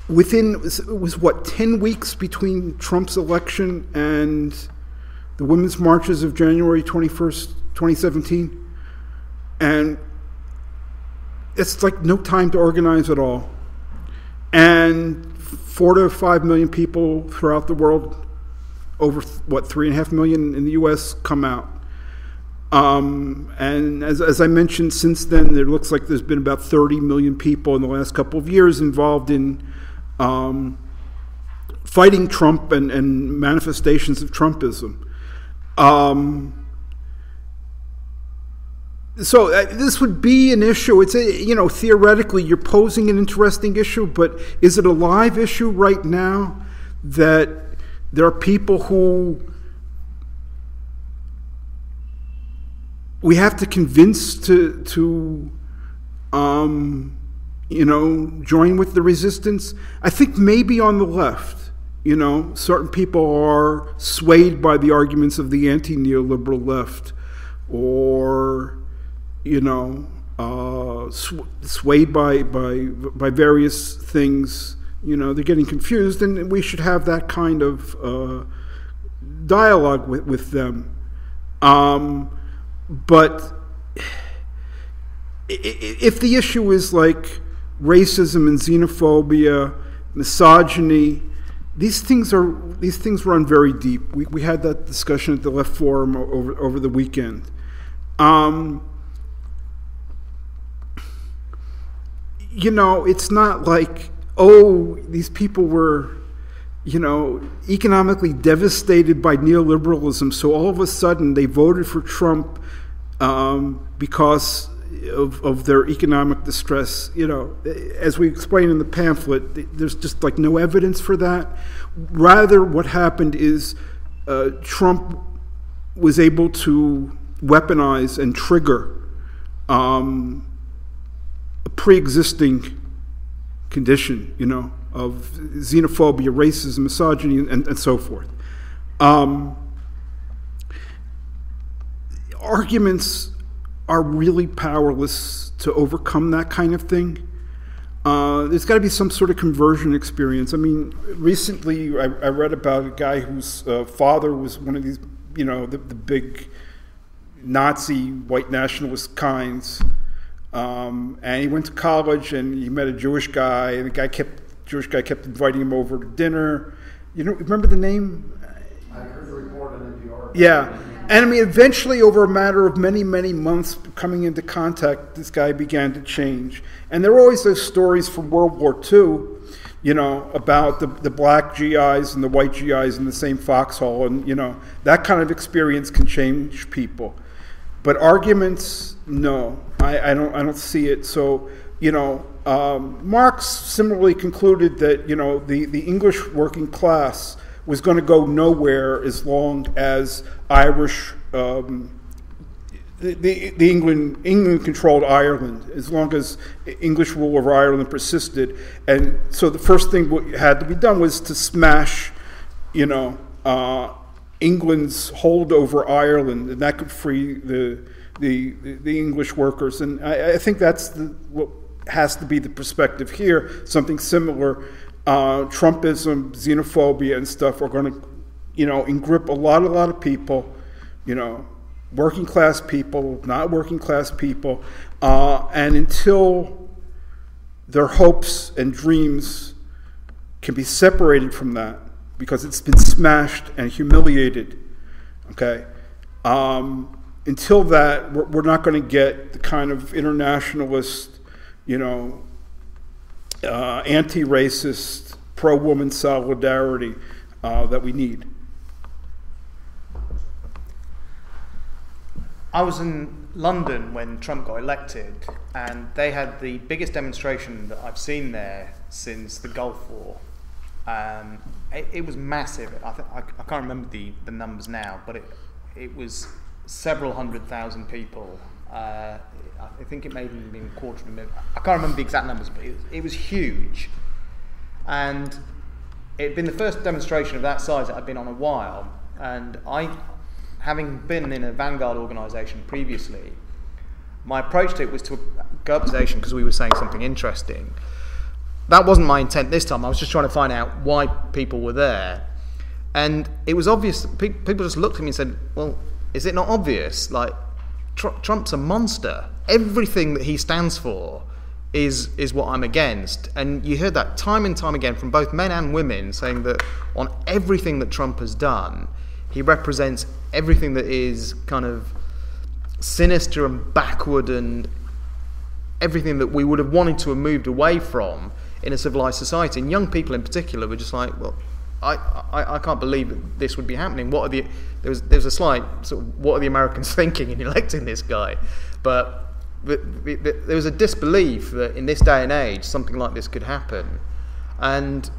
Within, it was what, 10 weeks between Trump's election and the women's marches of January 21st, 2017. And it's like no time to organize at all. And 4 to 5 million people throughout the world, over what, 3.5 million in the US, come out. And as I mentioned, since then, it looks like there's been about 30 million people in the last couple of years involved in fighting Trump and manifestations of Trumpism. So this would be an issue. It's theoretically you're posing an interesting issue, but is it a live issue right now that there are people who we have to convince to join with the resistance? I think maybe on the left, certain people are swayed by the arguments of the anti-neoliberal left, or swayed by various things. They're getting confused, and we should have that kind of dialogue with them. But if the issue is like racism and xenophobia, misogyny, these things run very deep. We had that discussion at the Left Forum over the weekend. It's not like, these people were, economically devastated by neoliberalism, so all of a sudden they voted for Trump because of their economic distress. As we explained in the pamphlet, there's just like no evidence for that. Rather, what happened is Trump was able to weaponize and trigger a pre-existing condition, of xenophobia, racism, misogyny, and so forth. Arguments are really powerless to overcome that kind of thing. There's got to be some sort of conversion experience. I mean, recently I read about a guy whose father was one of these, the big Nazi white nationalist kinds. And he went to college and he met a Jewish guy, and the Jewish guy kept inviting him over to dinner. Remember the name? I heard the report on NPR. Yeah. And I mean, eventually, over a matter of many, many months coming into contact, this guy began to change. And there were always those stories from World War II, about the black GIs and the white GIs in the same foxhole. And, that kind of experience can change people. But arguments, no, I don't see it. So, Marx similarly concluded that, the English working class was going to go nowhere as long as Irish, the England controlled Ireland, as long as English rule over Ireland persisted. And so the first thing what had to be done was to smash, England's hold over Ireland, and that could free the English workers. And I think that's what has to be the perspective here. Something similar. Trumpism, xenophobia, and stuff are going to, engrip a lot of people, working class people, not working class people, and until their hopes and dreams can be separated from that, because it's been smashed and humiliated, okay? Until that, we're not going to get the kind of internationalist, anti-racist, pro-woman solidarity that we need. I was in London when Trump got elected, and they had the biggest demonstration that I've seen there since the Gulf War. It was massive. I can't remember the numbers now, but it was several 100,000 people. I think it may have even been a quarter of a million. I can't remember the exact numbers, but it was huge. And it had been the first demonstration of that size that I'd been on a while. And I having been in a vanguard organisation previously, my approach to it was to go up to the station because we were saying something interesting. That wasn't my intent this time. I was just trying to find out why people were there. And it was obvious. People just looked at me and said, well, is it not obvious? Like, Trump's a monster. Everything that he stands for is what I'm against. And you heard that time and time again from both men and women saying that on everything that Trump has done, he represents everything that is kind of sinister and backward and everything that we would have wanted to have moved away from in a civilized society. And young people in particular were just like, well, I can't believe that this would be happening. What are there's a slight sort of, what are the Americans thinking in electing this guy? But there was a disbelief that in this day and age something like this could happen. And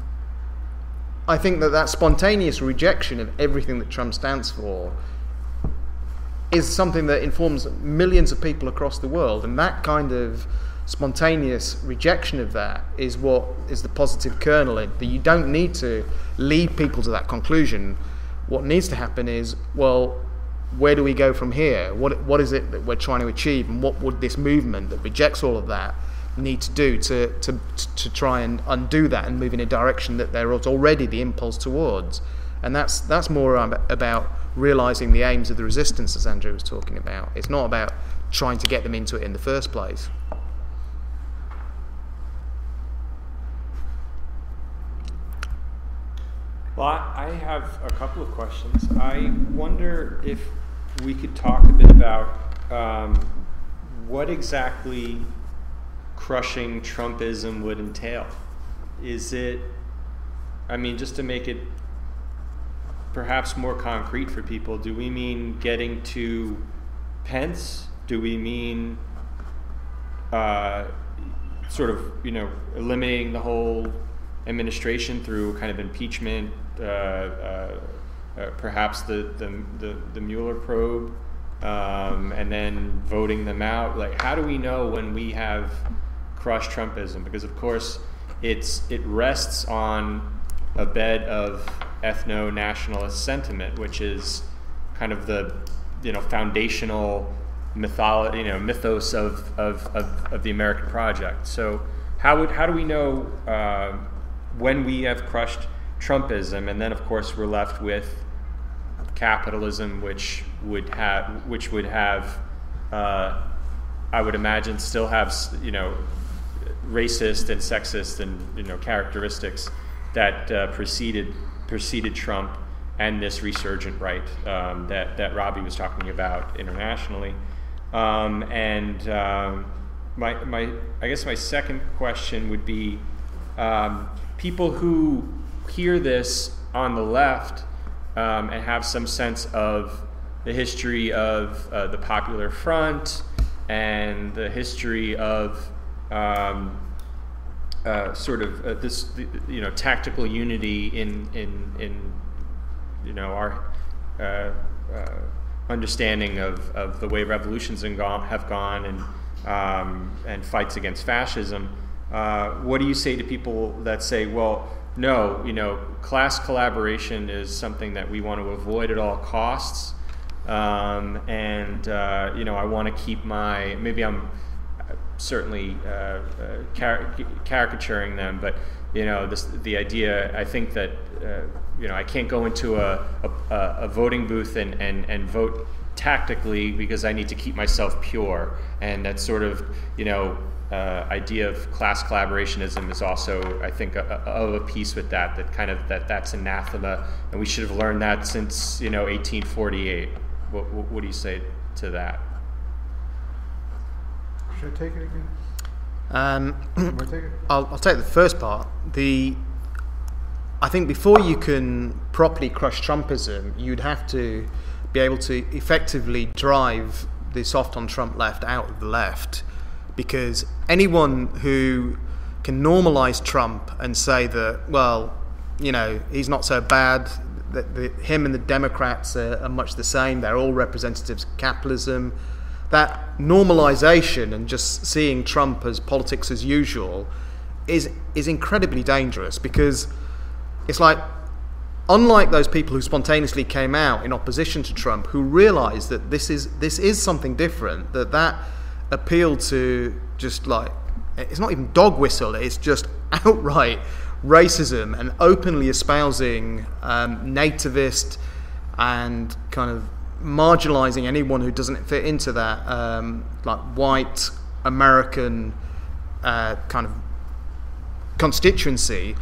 I think that spontaneous rejection of everything that Trump stands for is something that informs millions of people across the world, and that kind of spontaneous rejection of that is what is the positive kernel in that you don't need to lead people to that conclusion. What needs to happen is, well, where do we go from here? What is it that we're trying to achieve, and what would this movement that rejects all of that need to do to try and undo that and move in a direction that there is already the impulse towards? And that's more about realising the aims of the resistance, as Andrew was talking about. It's not about trying to get them into it in the first place. Well, I have a couple of questions. I wonder if we could talk a bit about what exactly crushing Trumpism would entail. Is it, I mean, just to make it perhaps more concrete for people, do we mean getting to Pence? Do we mean sort of, eliminating the whole administration through kind of impeachment, perhaps the Mueller probe, and then voting them out? Like, how do we know when we have crushed Trumpism? Because of course it rests on a bed of ethno-nationalist sentiment, which is kind of the foundational mythos of the American project. So how do we know when we have crushed Trumpism? And then of course we're left with capitalism, which would have I would imagine still have racist and sexist and characteristics that preceded Trump and this resurgent right that Robbie was talking about internationally. I guess my second question would be, people who hear this on the left and have some sense of the history of the Popular Front and the history of this tactical unity in our understanding of the way revolutions have gone and fights against fascism. What do you say to people that say, well, no, class collaboration is something that we want to avoid at all costs, and I want to keep maybe I'm certainly caricaturing them, but the idea, I think that I can't go into a voting booth and vote tactically because I need to keep myself pure, and that sort of idea of class collaborationism is also, I think, of a piece with that's anathema, and we should have learned that since 1848. What do you say to that? Should I take it again? Take it? I'll take the first part. I think before you can properly crush Trumpism, you'd have to be able to effectively drive the soft on Trump left out of the left, because anyone who can normalize Trump and say that, well, he's not so bad, that him and the Democrats are much the same, they're all representatives of capitalism, that normalization and just seeing Trump as politics as usual is incredibly dangerous, because it's like unlike those people who spontaneously came out in opposition to Trump, who realised that this is something different, that appealed to just like, it's not even dog whistle, it's just outright racism and openly espousing nativist and kind of marginalising anyone who doesn't fit into that like white American kind of constituency.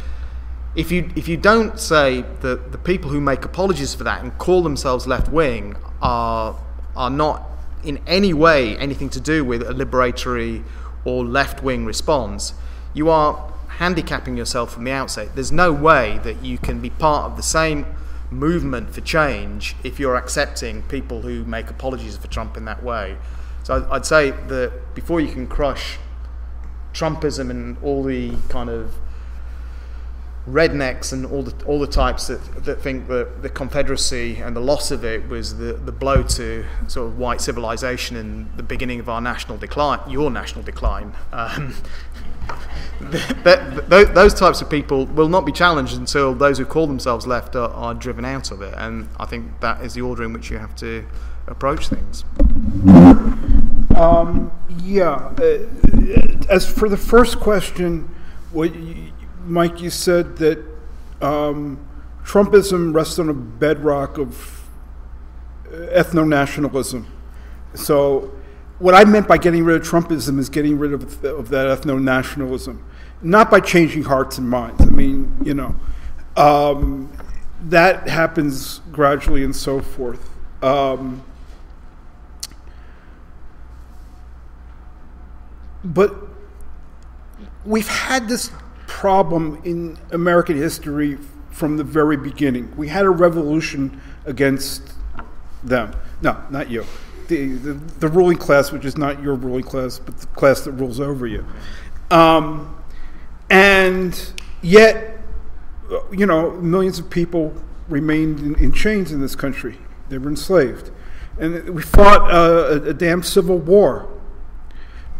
If you don't say that the people who make apologies for that and call themselves left wing are not in any way anything to do with a liberatory or left wing response, you are handicapping yourself from the outset. There's no way that you can be part of the same movement for change if you're accepting people who make apologies for Trump in that way. So I'd say that before you can crush Trumpism and all the kind of rednecks and all the types that think that the Confederacy and the loss of it was the blow to sort of white civilization and the beginning of our national decline, your national decline. Those types of people will not be challenged until those who call themselves left are driven out of it, and I think that is the order in which you have to approach things. As for the first question, Mike, you said that Trumpism rests on a bedrock of ethno-nationalism. So what I meant by getting rid of Trumpism is getting rid of that ethno-nationalism, not by changing hearts and minds. I mean, that happens gradually and so forth. But we've had this problem in American history from the very beginning. We had a revolution against them. No, not you. The ruling class, which is not your ruling class, but the class that rules over you. And yet, millions of people remained in chains in this country. They were enslaved. And we fought a damn civil war,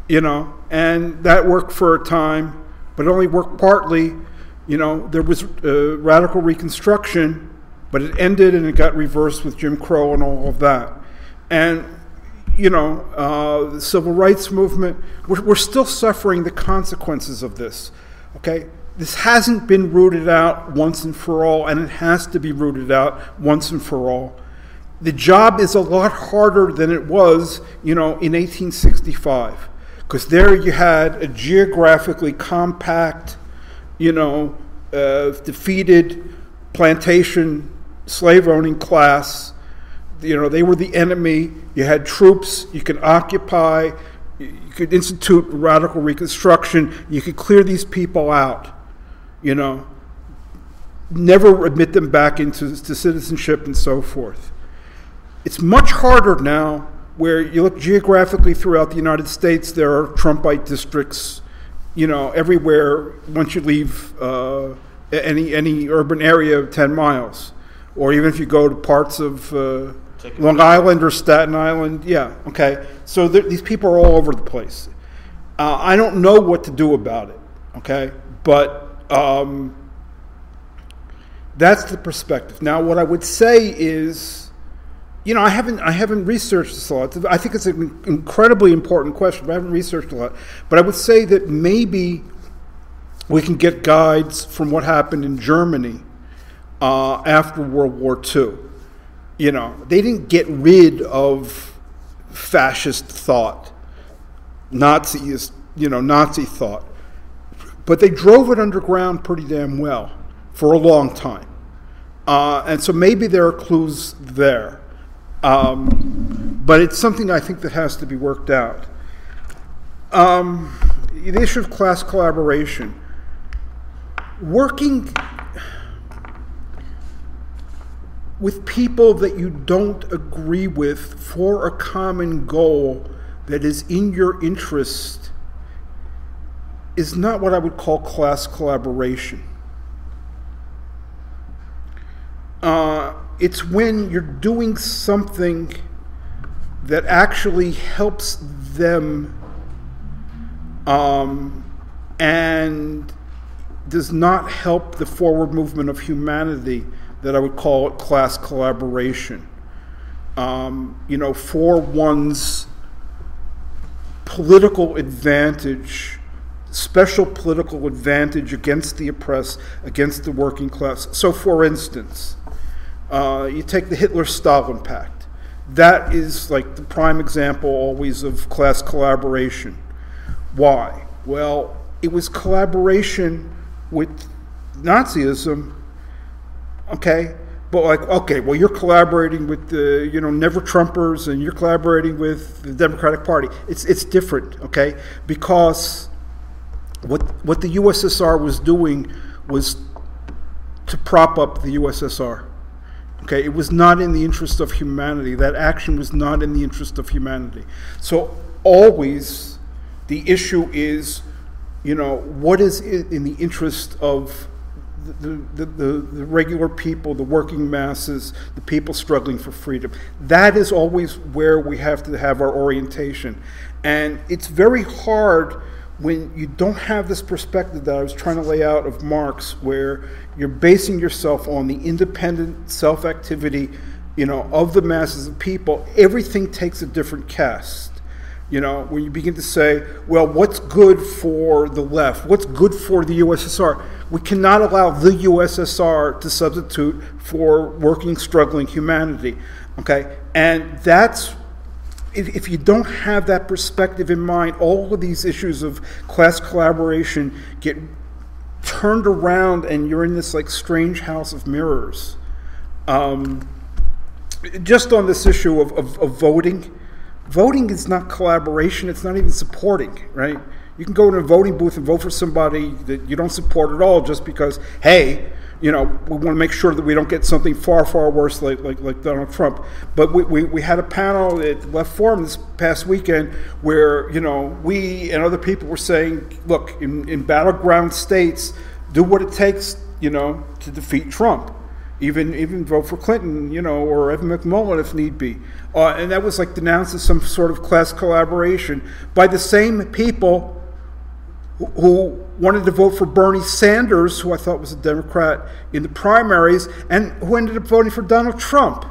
and that worked for a time, but it only worked partly. There was radical Reconstruction, but it ended and it got reversed with Jim Crow and all of that. And, the civil rights movement, we're still suffering the consequences of this, okay? This hasn't been rooted out once and for all, and it has to be rooted out once and for all. The job is a lot harder than it was, in 1865, because there you had a geographically compact, defeated plantation slave-owning class. They were the enemy. You had troops. You could occupy. You could institute radical Reconstruction. You could clear these people out. Never admit them back into citizenship and so forth. It's much harder now, where you look geographically throughout the United States. There are Trumpite districts, everywhere once you leave any urban area of 10 miles. Or even if you go to parts of Long Island or Staten Island, So these people are all over the place. I don't know what to do about it, okay? But that's the perspective. Now, what I would say is, I haven't researched this a lot. I think it's an incredibly important question, but I haven't researched a lot. But I would say that maybe we can get guides from what happened in Germany after World War II. They didn't get rid of fascist thought, Nazi thought, but they drove it underground pretty damn well for a long time. And so maybe there are clues there. But it's something I think that has to be worked out. The issue of class collaboration. Working with people that you don't agree with for a common goal that is in your interest is not what I would call class collaboration. It's when you're doing something that actually helps them and does not help the forward movement of humanity that I would call it class collaboration. You know, for one's political advantage, special political advantage against the oppressed, against the working class. So, for instance, you take the Hitler-Stalin Pact. That is like the prime example always of class collaboration. Why? Well, it was collaboration with Nazism, okay? But like, okay, well, you're collaborating with the, you know, Never Trumpers, and you're collaborating with the Democratic Party. It's different, okay? Because what the USSR was doing was to prop up the USSR. Okay, it was not in the interest of humanity. That action was not in the interest of humanity. So always the issue is, you know, what is in the interest of the regular people, the working masses, the people struggling for freedom. That is always where we have to have our orientation. And it's very hard when you don't have this perspective that I was trying to lay out of Marx, where you're basing yourself on the independent self-activity, you know, of the masses of people. Everything takes a different cast. You know, when you begin to say, well, what's good for the left? What's good for the USSR? We cannot allow the USSR to substitute for working, struggling humanity, okay? And that's, if you don't have that perspective in mind, all of these issues of class collaboration get turned around and you're in this like strange house of mirrors. Just on this issue of voting, voting is not collaboration, it's not even supporting, right? You can go in a voting booth and vote for somebody that you don't support at all just because, hey, you know, we want to make sure that we don't get something far, far worse like Donald Trump. But we had a panel at the Left Forum this past weekend where, you know, we and other people were saying, look, in battleground states, do what it takes, you know, to defeat Trump. Even vote for Clinton, you know, or Evan McMullen if need be. And that was like denounced as some sort of class collaboration by the same people who wanted to vote for Bernie Sanders, who I thought was a Democrat, in the primaries, and who ended up voting for Donald Trump.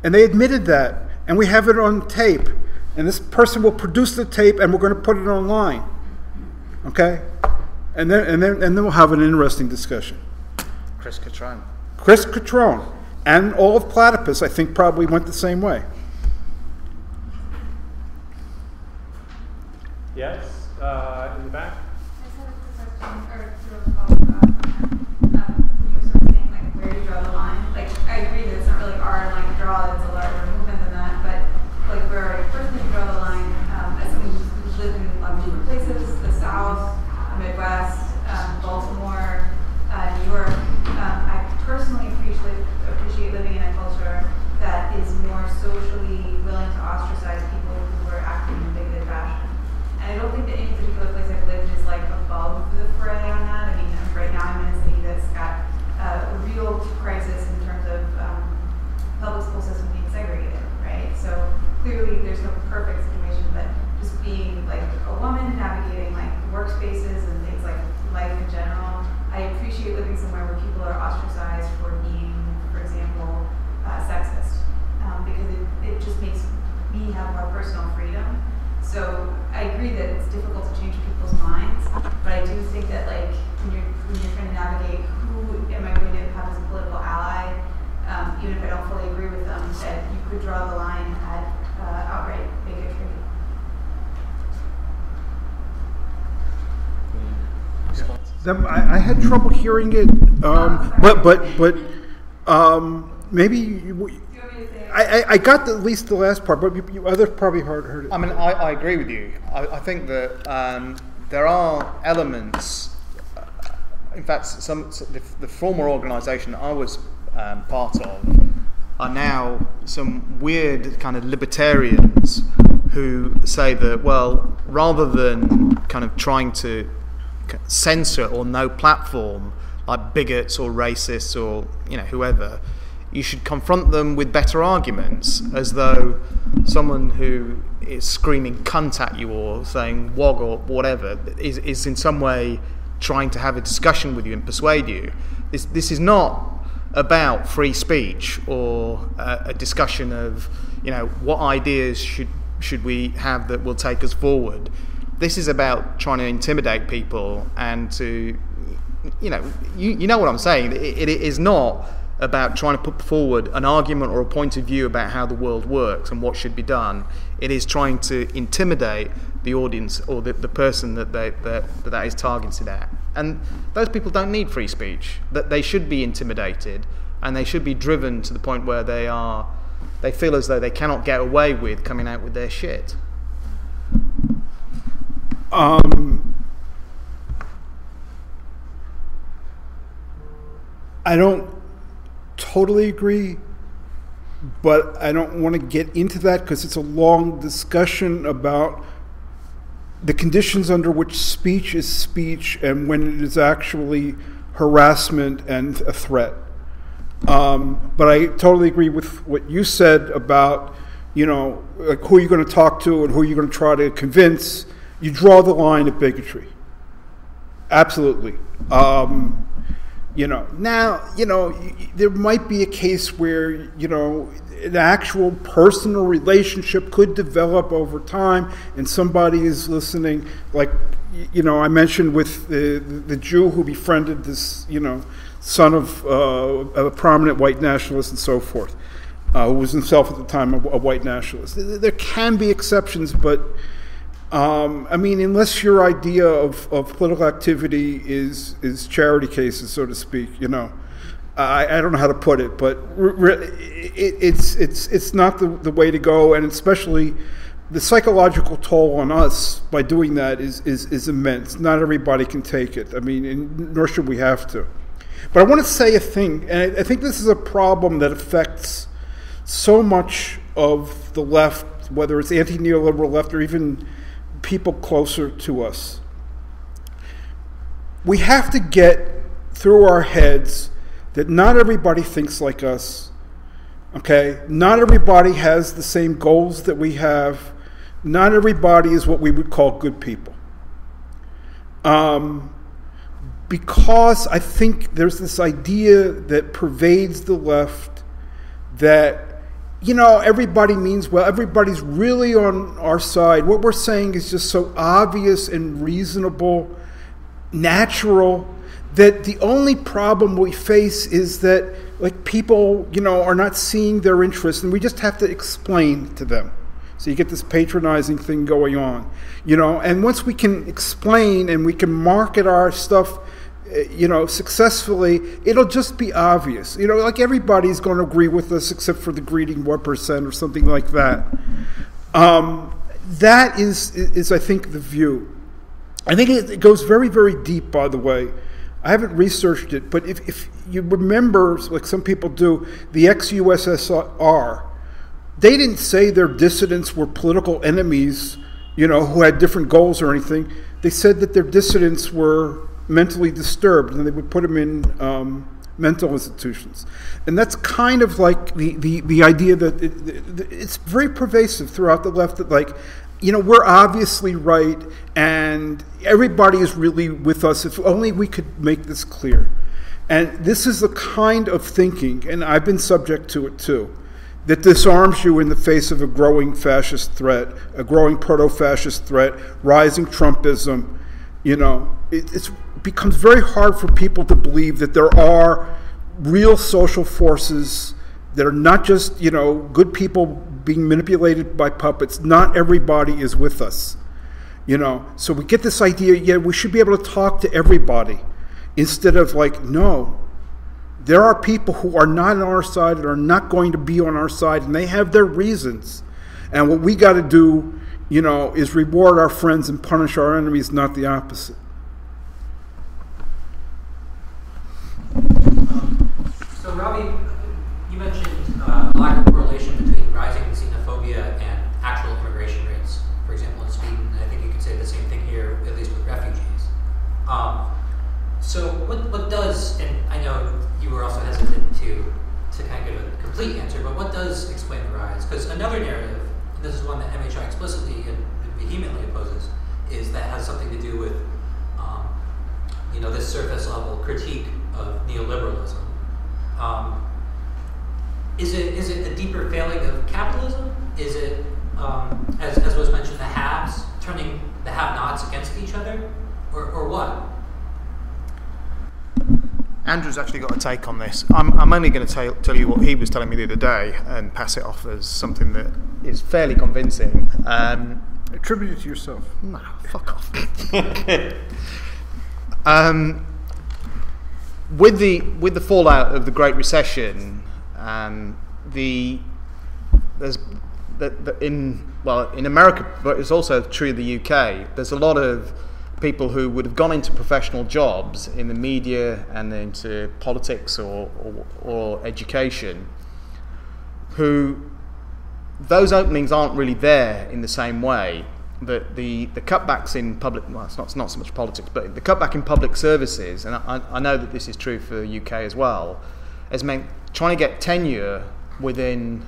And they admitted that, and we have it on tape. And this person will produce the tape, and we're going to put it online. Okay? And then we'll have an interesting discussion. Chris Catrone. Chris Catrone, and all of Platypus, I think, probably went the same way. Yes, in the back. I just have a quick question, or sort of follow-up. You were sort of saying, like, where do you draw the line? Like, I agree that it's not really our line to draw, it's a larger movement than that, but, like, where I personally draw the line, as someone who's lived in a lot of different places, the South, the Midwest, Baltimore, New York, I personally appreciate living in a culture that is more socially willing to ostracize people who are acting in a bigoted fashion. And I don't think that any particular place I've lived is like above the fray on that. I mean, right now I'm in a city that's got a real crisis in terms of public school system being segregated, right? So clearly there's no perfect situation, but just being like a woman navigating like workspaces and things like life in general, I appreciate living somewhere where people are ostracized for being, for example, sexist, because it just makes me have more personal freedom. So I agree that it's difficult to change people's minds, but I do think that like when you're trying to navigate who am I going to have as a political ally, even if I don't fully agree with them, that you could draw the line at outright bigotry. I had trouble hearing it, but maybe I got at least the last part, but you others probably heard it. I mean, I agree with you. I think that there are elements. In fact, the former organisation I was part of are now some weird kind of libertarians who say that, well, rather than kind of trying to censor or no platform like bigots or racists or, you know, whoever, you should confront them with better arguments, as though someone who is screaming cunt at you or saying wog or whatever is in some way trying to have a discussion with you and persuade you. This is not about free speech or a discussion of, what ideas should we have that will take us forward. This is about trying to intimidate people and to, you know what I'm saying. It is not about trying to put forward an argument or a point of view about how the world works and what should be done. It is trying to intimidate the audience or the person that is targeted at. And those people don't need free speech. That they should be intimidated, and they should be driven to the point where they feel as though they cannot get away with coming out with their shit. I don't totally agree, but I don't want to get into that because it's a long discussion about the conditions under which speech is speech and when it is actually harassment and a threat. But I totally agree with what you said about, like who you're going to talk to and who you're going to try to convince. You draw the line at bigotry. Absolutely. There might be a case where, an actual personal relationship could develop over time and somebody is listening. Like, I mentioned with the Jew who befriended this, son of a prominent white nationalist and so forth, who was himself at the time a white nationalist. There can be exceptions, but unless your idea of political activity is charity cases, so to speak, I don't know how to put it, but it's not the way to go, and especially the psychological toll on us by doing that is immense. Not everybody can take it. Nor should we have to. But I want to say a thing, and I think this is a problem that affects so much of the left, whether it's anti-neoliberal left or even people closer to us. We have to get through our heads that not everybody thinks like us, okay? Not everybody has the same goals that we have. Not everybody is what we would call good people. Because I think there's this idea that pervades the left that, everybody means well, everybody's really on our side. What we're saying is just so obvious and reasonable, natural, that the only problem we face is that, people, are not seeing their interests, and we just have to explain to them. So you get this patronizing thing going on, and once we can explain and we can market our stuff, successfly, it'll just be obvious. Everybody's going to agree with us except for the greedy 1% or something like that. That is, I think, the view. I think it goes very, very deep, by the way. I haven't researched it, but if you remember, like some people do, the ex-USSR, they didn't say their dissidents were political enemies, who had different goals or anything. They said that their dissidents were mentally disturbed, and they would put them in mental institutions. And that's kind of like the idea that it's very pervasive throughout the left that, we're obviously right, and everybody is really with us. If only we could make this clear. And this is the kind of thinking, and I've been subject to it too, that disarms you in the face of a growing fascist threat, a growing proto-fascist threat, rising Trumpism. It becomes very hard for people to believe that there are real social forces that are not just, good people being manipulated by puppets. Not everybody is with us, So we get this idea, we should be able to talk to everybody instead of no. There are people who are not on our side and are not going to be on our side, and they have their reasons. And what we got to do, is reward our friends and punish our enemies, not the opposite. So, Ravi, you mentioned lack of correlation between rising xenophobia and actual immigration rates, for example, in Sweden. And I think you could say the same thing here, at least with refugees. So what does, and I know you were also hesitant to kind of give a complete answer, but what does explain the rise? Because another narrative, and this is one that MHI explicitly and vehemently opposes, is that has something to do with, this surface level critique of neoliberalism. Is it a deeper failing of capitalism? Is it, as was mentioned, the haves turning the have-nots against each other, or what? Andrew's actually got a take on this. I'm only going to tell you what he was telling me the other day and pass it off as something that is fairly convincing. Attribute it to yourself. No, fuck off. With the fallout of the Great Recession, in America, but it's also true of the UK. There's a lot of people who would have gone into professional jobs in the media and into politics or education, who those openings aren't really there in the same way. That the cutbacks in public, well, it's not so much politics, but the cutback in public services, and I know that this is true for the UK as well, has meant trying to get tenure within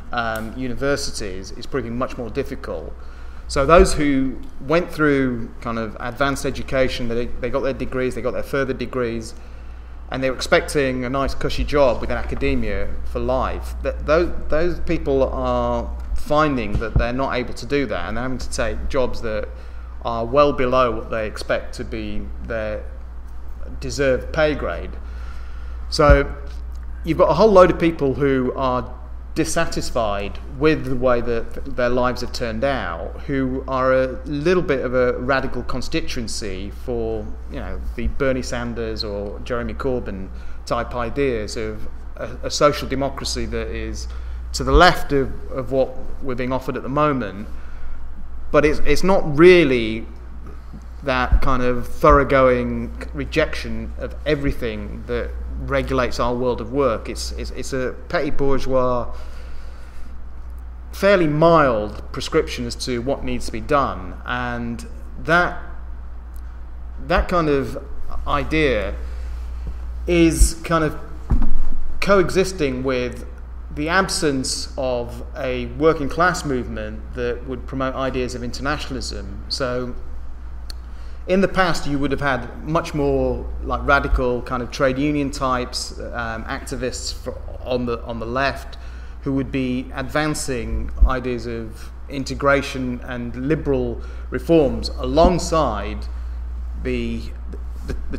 universities is proving much more difficult. So those who went through kind of advanced education, they got their degrees, they got their further degrees, and they were expecting a nice cushy job within academia for life. Those people are finding that they're not able to do that, and they're having to take jobs that are well below what they expect to be their deserved pay grade. So you've got a whole load of people who are dissatisfied with the way that their lives have turned out, who are a little bit of a radical constituency for, you know, the Bernie Sanders or Jeremy Corbyn type ideas of a social democracy that is to the left of what we're being offered at the moment, but it's not really that kind of thoroughgoing rejection of everything that regulates our world of work. It's a petty bourgeois, fairly mild prescription as to what needs to be done, and that kind of idea is kind of coexisting with the absence of a working class movement that would promote ideas of internationalism. So in the past, you would have had much more like radical kind of trade union types, activists on the left, who would be advancing ideas of integration and liberal reforms alongside the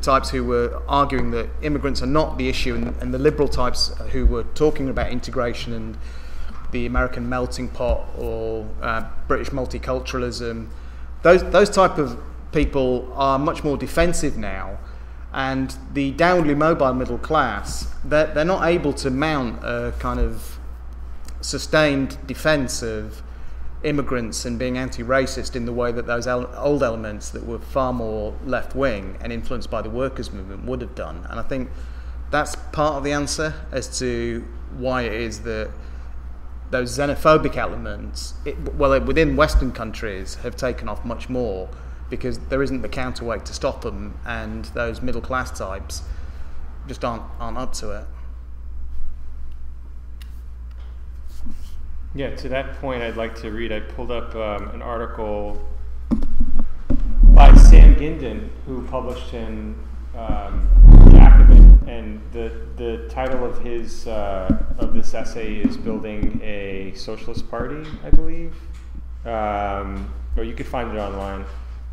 types who were arguing that immigrants are not the issue, and the liberal types who were talking about integration and the American melting pot or British multiculturalism. Those type of people are much more defensive now, and the downwardly mobile middle class, they're not able to mount a kind of sustained defence of immigrants and being anti-racist in the way that those old elements that were far more left-wing and influenced by the workers' movement would have done. And I think that's part of the answer as to why it is that those xenophobic elements, within Western countries, have taken off much more, because there isn't the counterweight to stop them, and those middle class types just aren't up to it. Yeah, to that point, I'd like to read. I pulled up an article by Sam Gindin, who published in Jacobin, and the title of his of this essay is "Building a Socialist Party," I believe, or you could find it online.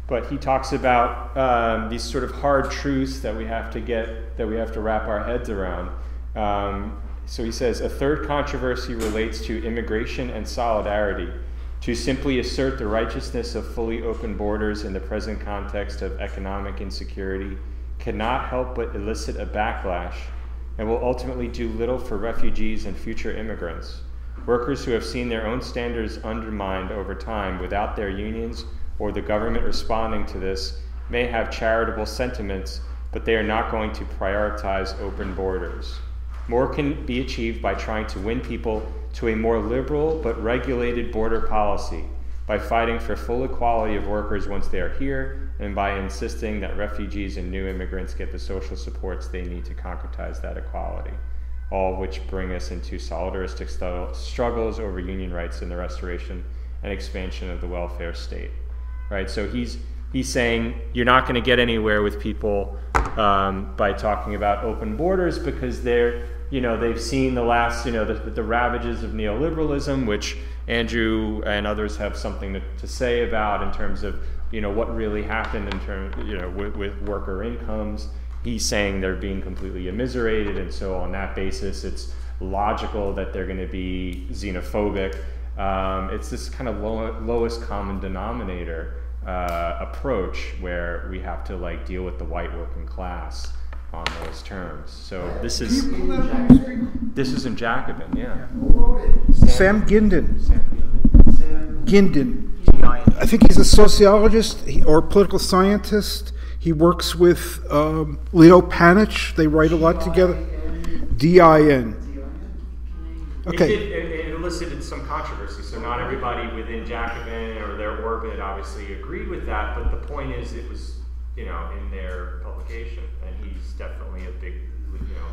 But he talks about these sort of hard truths that we have to wrap our heads around. So he says, a third controversy relates to immigration and solidarity. To simply assert the righteousness of fully open borders in the present context of economic insecurity cannot help but elicit a backlash and will ultimately do little for refugees and future immigrants. Workers who have seen their own standards undermined over time without their unions or the government responding to this may have charitable sentiments, but they are not going to prioritize open borders. More can be achieved by trying to win people to a more liberal but regulated border policy, by fighting for full equality of workers once they are here, and by insisting that refugees and new immigrants get the social supports they need to concretize that equality, all of which bring us into solidaristic struggles over union rights and the restoration and expansion of the welfare state. Right? So he's saying you're not going to get anywhere with people by talking about open borders, because they're they've seen the last, the ravages of neoliberalism, which Andrew and others have something to say about in terms of, what really happened in terms, with worker incomes. He's saying they're being completely immiserated, and so on that basis, it's logical that they're going to be xenophobic. It's this kind of lowest common denominator approach where we have to deal with the white working class on those terms. So this is in Jacobin, yeah. Who wrote it? Sam Gindin. Gindin. I think he's a sociologist or political scientist. He works with Leo Panich. They write a lot together. D-I-N. Okay. It elicited some controversy, so not everybody within Jacobin or their orbit obviously agreed with that, but the point is it was, in their publication, and he's definitely a big,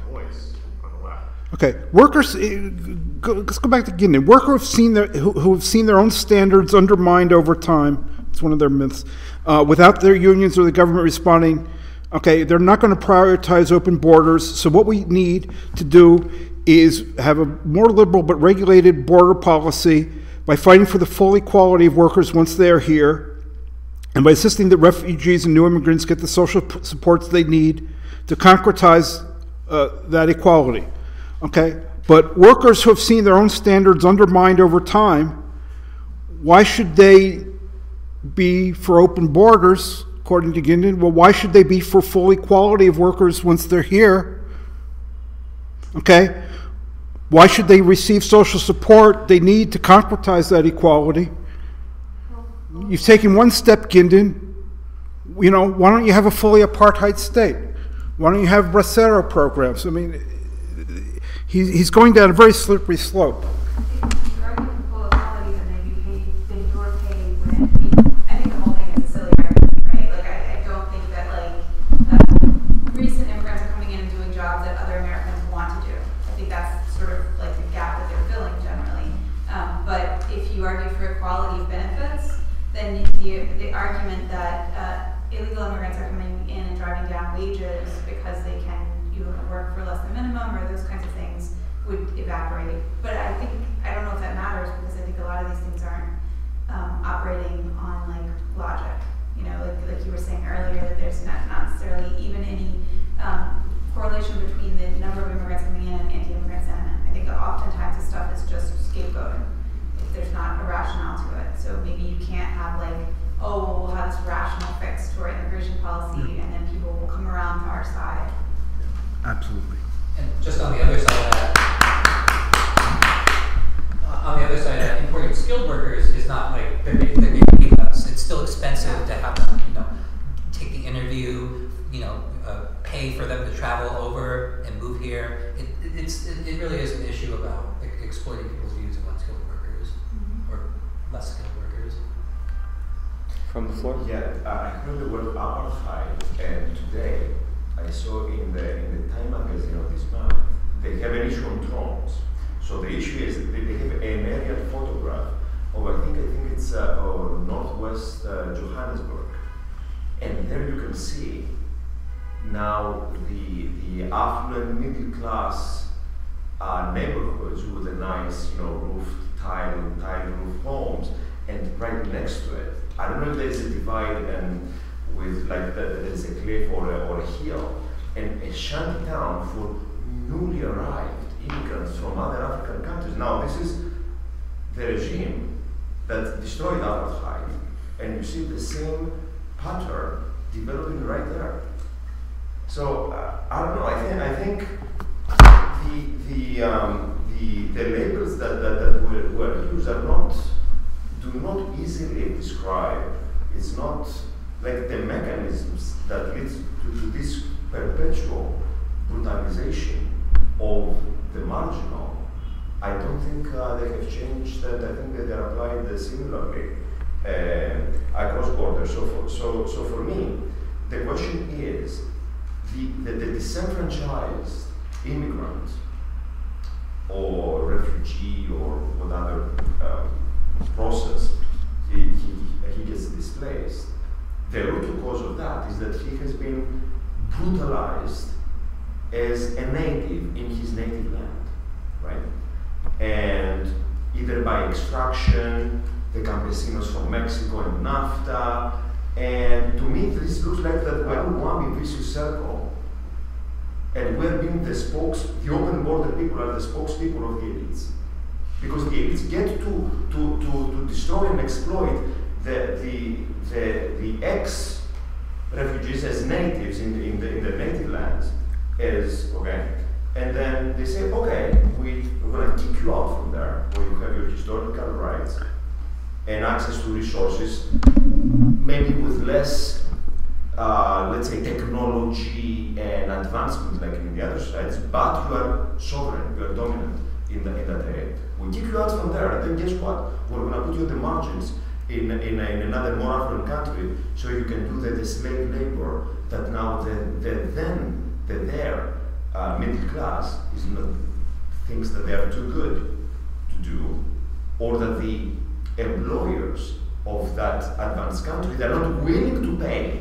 voice on the left. Okay, workers. Let's go back to Gindin. Workers who have seen their own standards undermined over time. It's one of their myths. Without their unions or the government responding, okay, they're not going to prioritize open borders. So what we need to do is have a more liberal but regulated border policy by fighting for the full equality of workers once they are here, and by insisting that refugees and new immigrants get the social supports they need to concretize that equality. Okay, but workers who have seen their own standards undermined over time, why should they be for open borders, according to Gindin? Well, why should they be for full equality of workers once they're here? Okay, why should they receive social support they need to concretize that equality? You've taken one step, Gindin. Why don't you have a fully apartheid state? Why don't you have bracero programs? I mean, he's going down a very slippery slope. The argument that illegal immigrants are coming in and driving down wages because they can work for less than minimum or those kinds of things would evaporate. But I don't know if that matters, because I think a lot of these things aren't operating on logic. Like you were saying earlier, that there's not necessarily even any correlation between the number of immigrants coming in and anti-immigrant sentiment. I think oftentimes this stuff is just scapegoating. There's not a rationale to it. So maybe you can't have we'll have this rational fix to our immigration policy, and then people will come around to our side. Absolutely. And just on the other side of that, importing skilled workers is not they're getting paid less. It's still expensive to have them, take the interview, pay for them to travel over and move here. It really is an issue about exploiting people's views of unskilled workers or less skilled workers. From the floor? Yeah, I heard the word apartheid, and today I saw in the Time magazine of this month, they have an issue on drones. So the issue is that they have an aerial photograph of I think it's northwest Johannesburg, and there you can see now the affluent middle class neighborhoods with a nice roofed tile roof homes, and right next to it, I don't know if there's a divide and with there's a cliff or a hill, and a shanty town for newly arrived immigrants from other African countries. Now this is the regime that destroyed apartheid, and you see the same pattern developing right there. So I don't know. I think the labels that were used do not easily describe. It's not like the mechanisms that leads to this perpetual brutalization of the marginal. I don't think they have changed, and I think that they're applied similarly across borders. So for me, the question is the disenfranchised immigrant or refugee or whatever process he gets displaced. The root cause of that is that he has been brutalized as a native in his native land, right? And either by extraction, the campesinos from Mexico and NAFTA, and to me this looks like that we're one vicious circle, and we're being the open border people are the spokespeople of the elites. Because the elites get to destroy and exploit the ex-refugees as natives in the native lands, and then they say, okay, we're going to kick you out from there, where you have your historical rights and access to resources, maybe with less, let's say, technology and advancement like in the other sides, but you are sovereign, you are dominant in that area. We kick you out from there, and then guess what? We're going to put you at the margins in another more affluent country, so you can do the slave labor that now their middle class is not thinks that they are too good to do, or that the employers of that advanced country, they're not willing to pay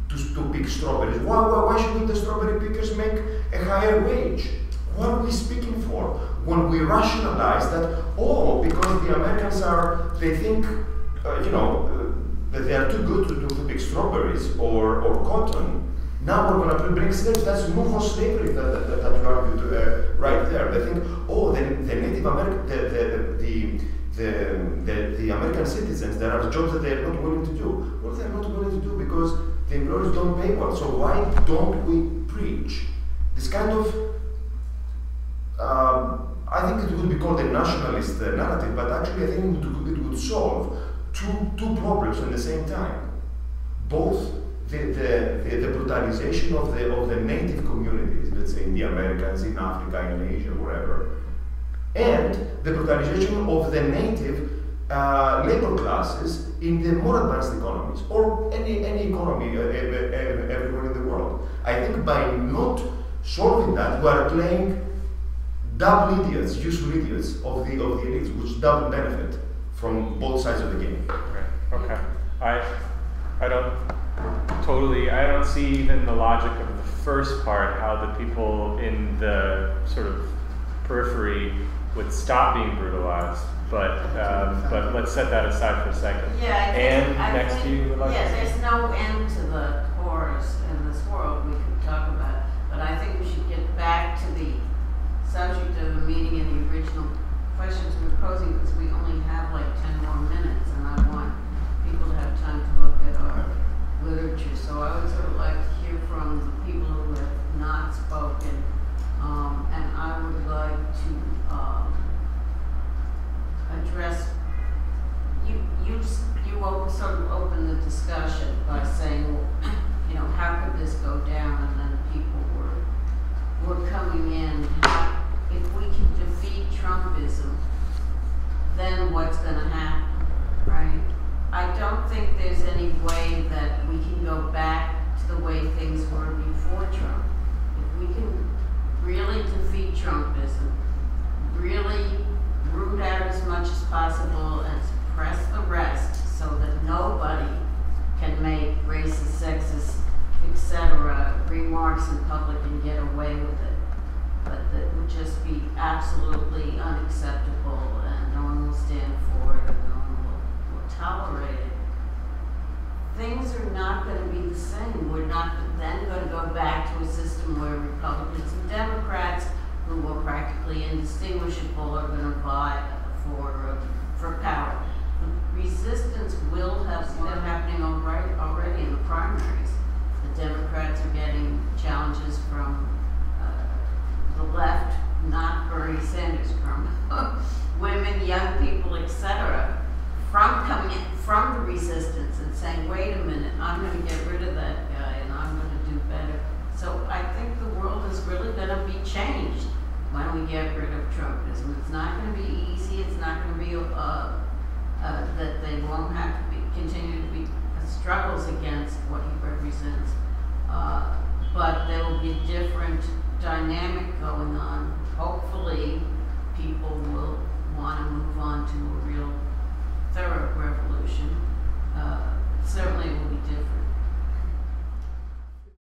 to pick strawberries. Why shouldn't the strawberry pickers make a higher wage? What are we speaking for? When we rationalize that, because the Americans they think, that they are too good to pick strawberries or cotton, now we're going to bring slaves. That's no more slavery that you argued right there. They think, the Native American, the American citizens, there are jobs that they are not willing to do. Well, they're not willing to do because the employers don't pay well. So why don't we preach this kind of, I think it would be called a nationalist narrative, but actually I think it would solve two problems at the same time. Both the brutalization of the native communities, let's say in the Americas, in Africa, in Asia, wherever, and the brutalization of the native labor classes in the more advanced economies, or any economy everywhere in the world. I think by not solving that, we are playing double idiots, useful idiots of the elites, which double benefit from both sides of the game. Okay. I don't see even the logic of the first part, how the people in the sort of periphery would stop being brutalized. But let's set that aside for a second. Yeah, next to you. There's no end to the horrors in this world we could talk about. But I think we should get back to the subject of the meeting and the original questions we were posing, because we only have like 10 more minutes, and I want people to have time to look at our literature. So I would sort of like to hear from the people who have not spoken, and I would like to address, you sort of open the discussion by saying, well, how could this go down? And then people were coming in. If we can defeat Trumpism, then what's going to happen, right? I don't think there's any way that we can go back to the way things were before Trump. If we can really defeat Trumpism, really root out as much as possible and suppress the rest so that nobody can make racist, sexist, etc. remarks in public and get away with it. But that would just be absolutely unacceptable, and no one will stand for it, and no one will tolerate it. Things are not going to be the same. We're not then going to go back to a system where Republicans and Democrats, who were practically indistinguishable, are going to vie for power. The resistance will have been happening already in the primaries. The Democrats are getting challenges from the left, not Bernie Sanders, from women, young people, etc., from coming in from the resistance and saying, wait a minute, I'm going to get rid of that guy and I'm going to do better. So I think the world is really going to be changed when we get rid of Trumpism. It's not going to be easy. It's not going to be that they won't have to continue to be struggles against what he represents. But there will be a different dynamic going on. Hopefully, people will want to move on to a real thorough revolution. Certainly, it will be different.